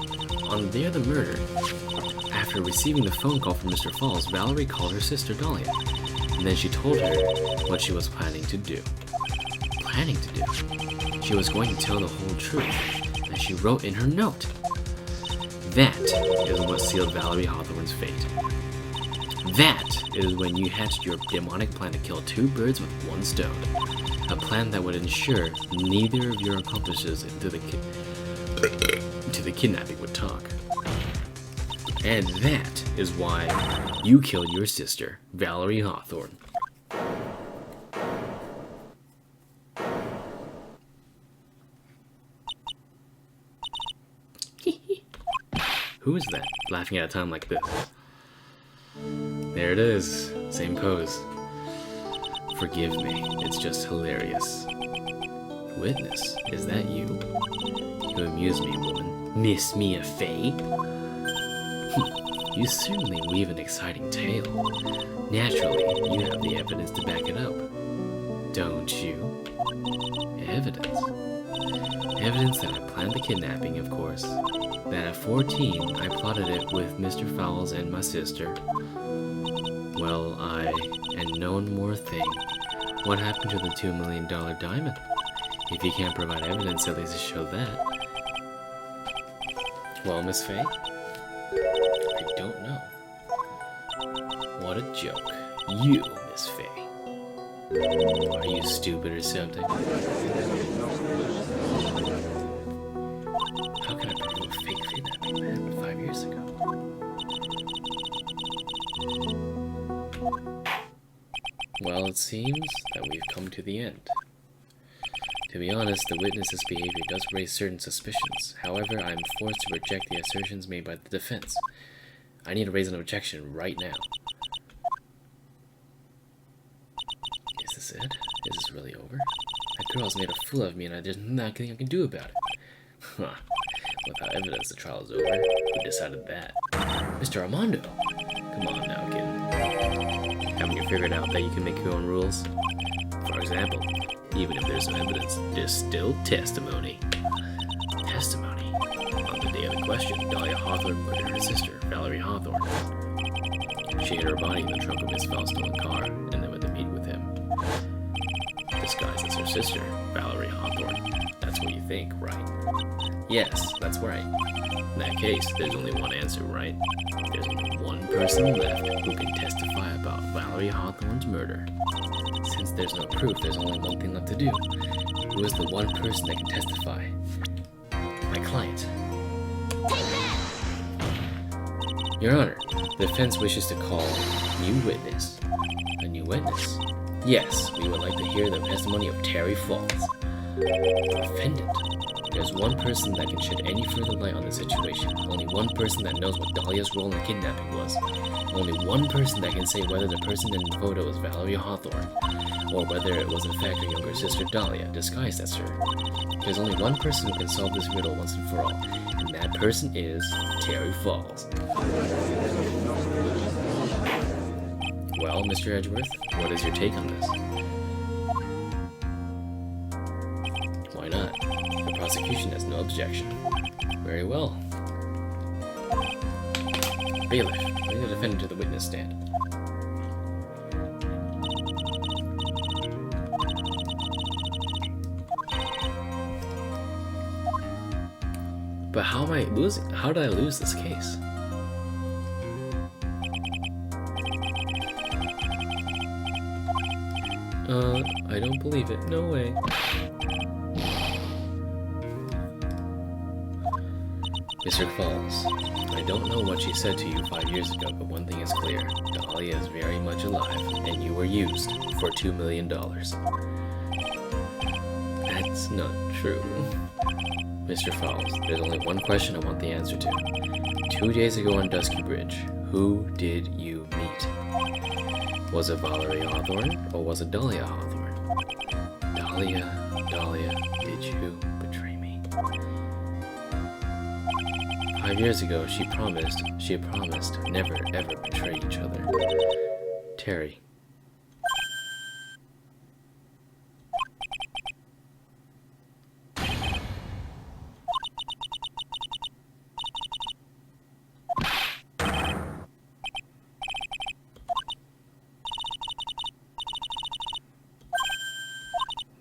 On the day of the murder, after receiving the phone call from Mr. Fawle, Valerie called her sister Dahlia, and then she told her what she was planning to do. Planning to do? She was going to tell the whole truth, as she wrote in her note. That is what sealed Valerie Hawthorne's fate. That is when you hatched your demonic plan to kill 2 birds with 1 stone. A plan that would ensure neither of your accomplices to the kidnapping would talk. And that is why you killed your sister, Valerie Hawthorne. Who is that, laughing at a time like this? There it is, same pose. Forgive me, it's just hilarious. Witness, is that you? You amuse me, woman. Miss Mia Fey? You certainly weave an exciting tale. Naturally, you have the evidence to back it up. Don't you? Evidence? Evidence that I planned the kidnapping, of course. That at 14, I plotted it with Mr. Fowles and my sister. Well, and one more thing. What happened to the $2 million diamond? If you can't provide evidence, at least to show that. Well, Miss Fey? I don't know. What a joke. You, Miss Fey. Are you stupid or something? How can I prove a fake kidnapping that happened 5 years ago? Well, it seems that we've come to the end. To be honest, the witness's behavior does raise certain suspicions. However, I am forced to reject the assertions made by the defense. I need to raise an objection right now. Is this it? Is this really over? That girl's made a fool of me and there's nothing I can do about it. Huh. Without evidence, the trial is over. Who decided that? Mr. Armando! Come on now, kid. Haven't you figured out that you can make your own rules? For example, even if there's no evidence, there's still testimony. Testimony? On the day of the question, Dahlia Hawthorne murdered her sister, Valerie Hawthorne. She hid her body in the trunk of Miss Fowle's stolen car, and then went to meet with him. Disguised as her sister, Valerie Hawthorne. That's what you think, right? Yes, that's right. In that case, there's only one answer, right? There's only one person left who can testify about Valerie Hawthorne's murder. Since there's no proof, there's only one thing left to do. Who is the one person that can testify? My client. Your Honor, the defense wishes to call a new witness. A new witness? Yes, we would like to hear the testimony of Terry Fawle. Defendant. There's one person that can shed any further light on the situation. Only one person that knows what Dahlia's role in the kidnapping was. Only one person that can say whether the person in the photo is Valeria Hawthorne, or whether it was in fact her younger sister Dahlia, disguised as her. There's only one person who can solve this riddle once and for all, and that person is Terry Fawle. Well, Mr. Edgeworth, what is your take on this? Why not? The prosecution has no objection. Very well. Bailiff, bring the defendant to the witness stand. But how am I losing? How did I lose this case? I don't believe it. No way. Mr. Fawle, I don't know what she said to you 5 years ago, but one thing is clear. Dahlia is very much alive, and you were used for $2 million. That's not true. Mr. Fawle, there's only one question I want the answer to. 2 days ago on Dusky Bridge, who did you meet? Was it Valerie Hawthorne, or was it Dahlia Hawthorne? Dahlia, did you betray me? 5 years ago, she promised never ever betray each other. Terry.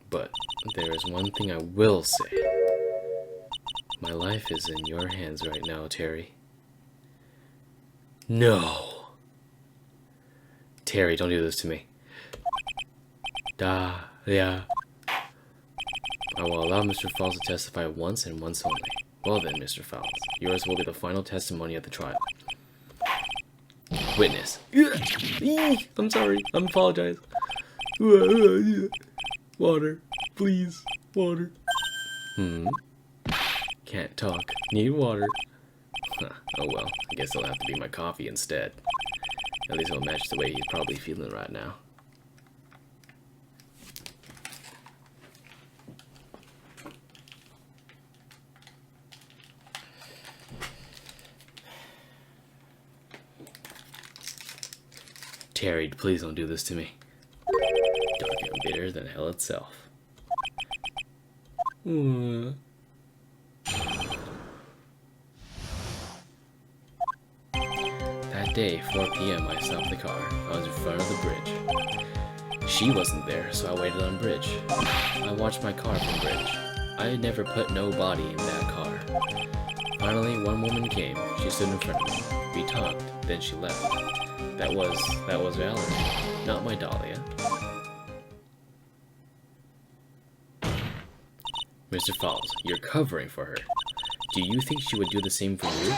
But there is one thing I will say. My life is in your hands right now, Terry. No. Terry, don't do this to me. Dahlia. I will allow Mr. Fawle to testify once and once only. Well then, Mr. Fawle, yours will be the final testimony at the trial. Witness. I'm sorry. I apologize. Water. Please. Water. Can't talk. Need water. Huh. Oh well. I guess it'll have to be my coffee instead. At least it'll match the way he's probably feeling right now. Terry, please don't do this to me. Dark and bitter than hell itself. That day, 4 p.m., I stopped the car. I was in front of the bridge. She wasn't there, so I waited on bridge. I watched my car from bridge. I had never put no body in that car. Finally, one woman came. She stood in front of me. We talked, then she left. That was Valerie, not my Dahlia. Mr. Fawle, you're covering for her. Do you think she would do the same for you?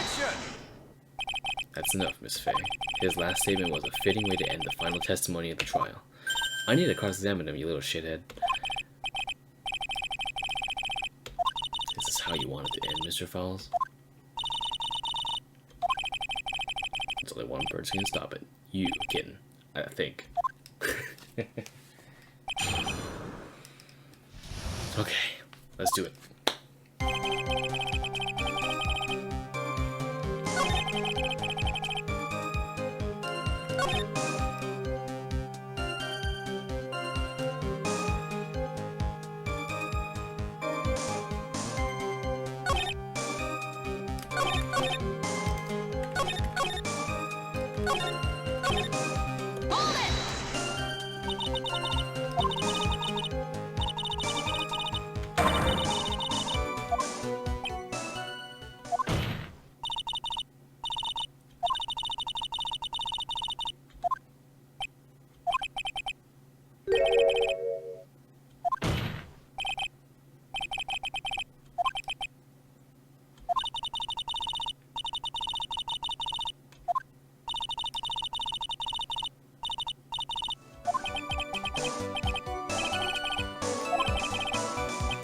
That's enough, Miss Faye. His last statement was a fitting way to end the final testimony of the trial. I need to cross-examine him, you little shithead. Is this how you want it to end, Mr. Fawle? There's only one person who can stop it. You, kitten. I think. Okay, let's do it.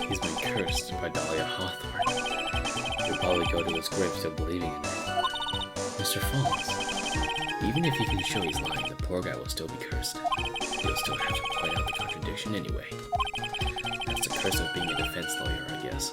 He's been cursed by Dahlia Hawthorne. He'll probably go to his grave still believing in it. Mr. Fawle, even if he can show he's lying, the poor guy will still be cursed. He'll still have to point out the contradiction anyway. That's the curse of being a defense lawyer, I guess.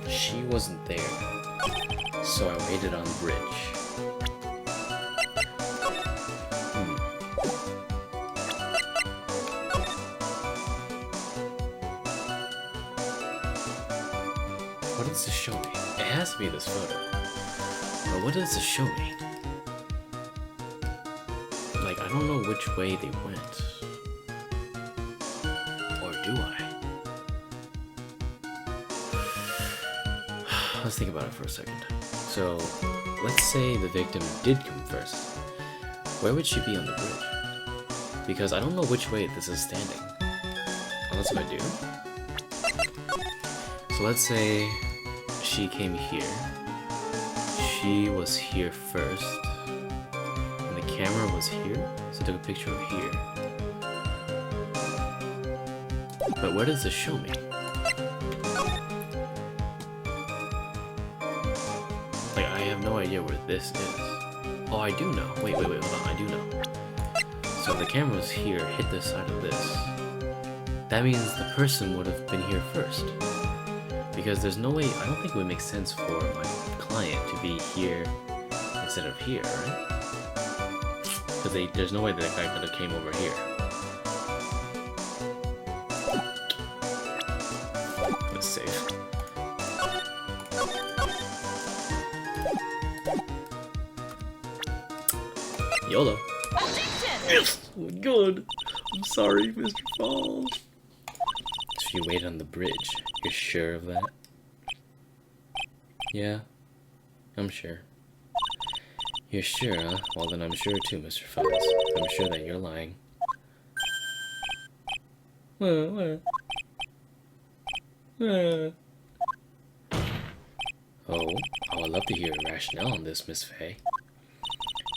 She wasn't there, so I waited on the bridge. What does this show me? It has to be this photo. But what does this show me? Like, I don't know which way they went. Or do I? Let's think about it for a second. So, let's say the victim did come first. Where would she be on the bridge? Because I don't know which way this is standing. Unless I do. So let's say she came here. She was here first. And the camera was here. So I took a picture of here. But where does this show me? Like, I have no idea where this is. Oh, I do know. Wait, hold on. I do know. So if the camera was here, hit the side of this. That means the person would have been here first. Because there's no way, I don't think it would make sense for my client to be here instead of here, right? Because there's no way that guy could have came over here. That's safe. YOLO. Yes! Oh my god. I'm sorry, Mr. Fawle. So you wait on the bridge. You're sure of that? Yeah, I'm sure. You're sure, huh? Well then I'm sure too, Mr. Fawle. I'm sure that you're lying. Oh, I would love to hear a rationale on this, Miss Faye.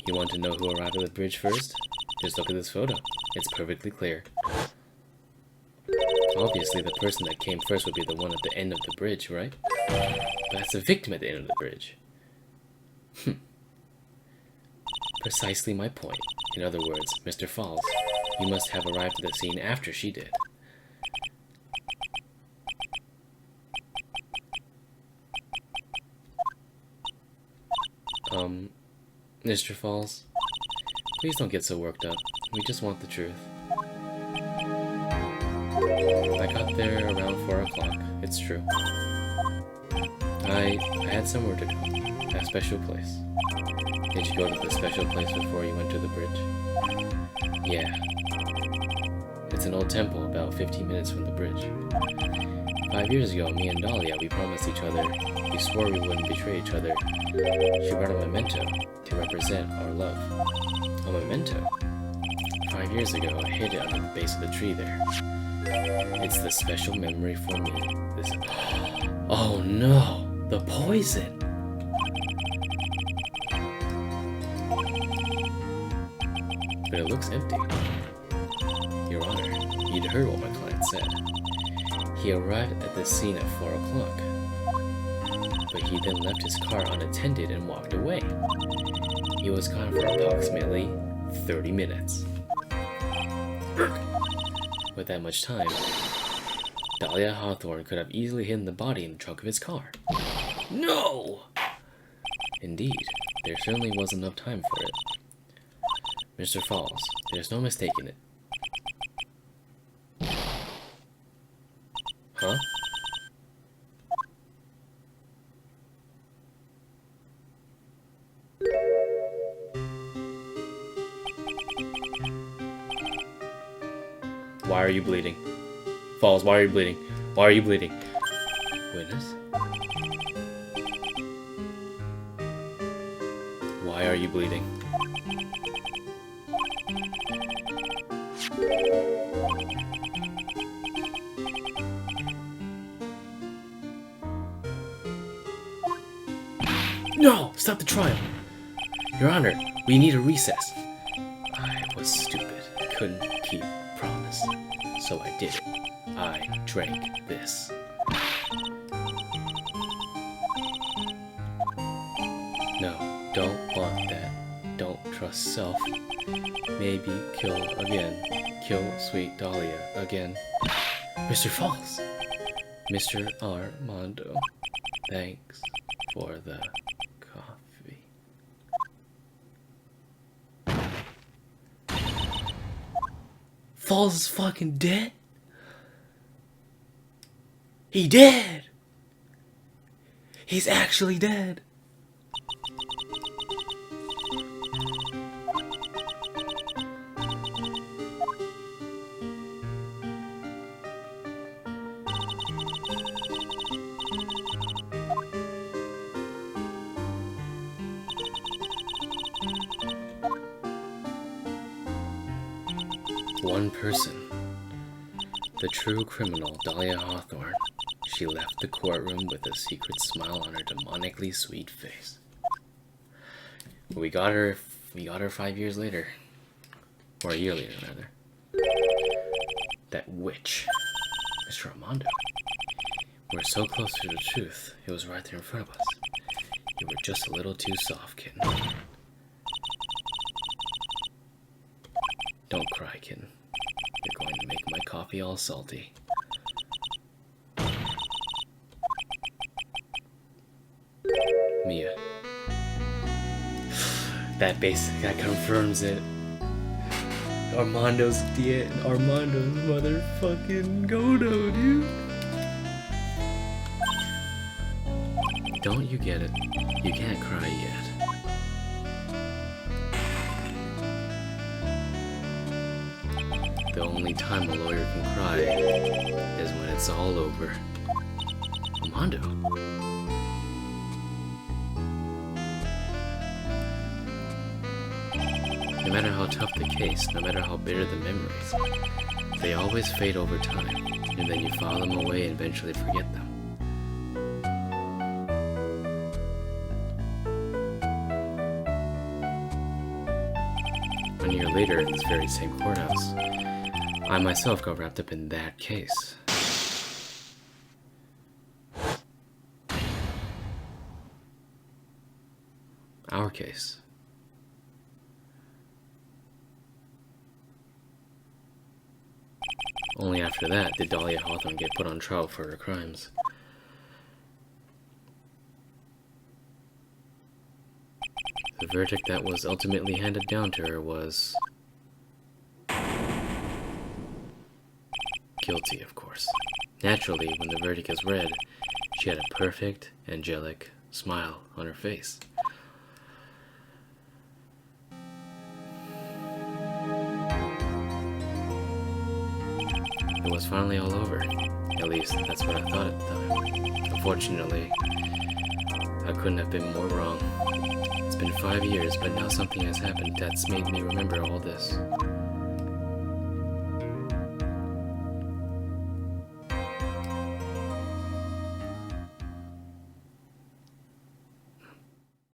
You want to know who arrived at the bridge first? Just look at this photo. It's perfectly clear. Obviously, the person that came first would be the one at the end of the bridge, right? But that's the victim at the end of the bridge. Precisely my point. In other words, Mr. Fawle, you must have arrived at the scene after she did. Mr. Fawle, please don't get so worked up. We just want the truth. I got there around 4 o'clock, it's true. I had somewhere to go, a special place. Did you go to the special place before you went to the bridge? Yeah. It's an old temple about 15 minutes from the bridge. 5 years ago, me and Dahlia, we promised each other, we swore we wouldn't betray each other. She brought a memento to represent our love. A memento? 5 years ago, I hid it under the base of the tree there. It's the special memory for me. This. Oh no! The poison! But it looks empty. Your Honor, you'd heard what my client said. He arrived at the scene at 4 o'clock. But he then left his car unattended and walked away. He was gone for approximately 30 minutes. With that much time, Dahlia Hawthorne could have easily hidden the body in the trunk of his car. No! Indeed, there certainly was enough time for it. Mr. Fawle, there's no mistaking it. are you bleeding? Falls, why are you bleeding? Why are you bleeding? Witness? Why are you bleeding? No! Stop the trial! Your Honor, we need a recess. I was stupid. I couldn't keep promise. So I did it. I drank this. No, don't want that. Don't trust self. Maybe kill again. Kill sweet Dahlia again. Mr. Falls! Mr. Armando, thanks for the coffee. Falls is fucking dead? He dead! He's actually dead! One person. The true criminal, Dahlia Hawthorne. She left the courtroom with a secret smile on her demonically sweet face. We got her 5 years later. Or a year later, rather. That witch. Mr. Armando. We're so close to the truth. It was right there in front of us. You were just a little too soft, kitten. Don't cry, kitten. You're going to make my coffee all salty. Mia. That confirms it. Armando's dead. Armando's motherfucking Godo, dude. Don't you get it? You can't cry yet. The only time a lawyer can cry is when it's all over. Armando. No matter how tough the case, no matter how bitter the memories, they always fade over time, and then you file them away and eventually forget them. 1 year later, in this very same courthouse, I myself got wrapped up in that case. Our case. Only after that did Dahlia Hawthorne get put on trial for her crimes. The verdict that was ultimately handed down to her was... guilty, of course. Naturally, when the verdict is read, she had a perfect, angelic smile on her face. It was finally all over. At least, that's what I thought at the time. Unfortunately, I couldn't have been more wrong. It's been 5 years, but now something has happened that's made me remember all this.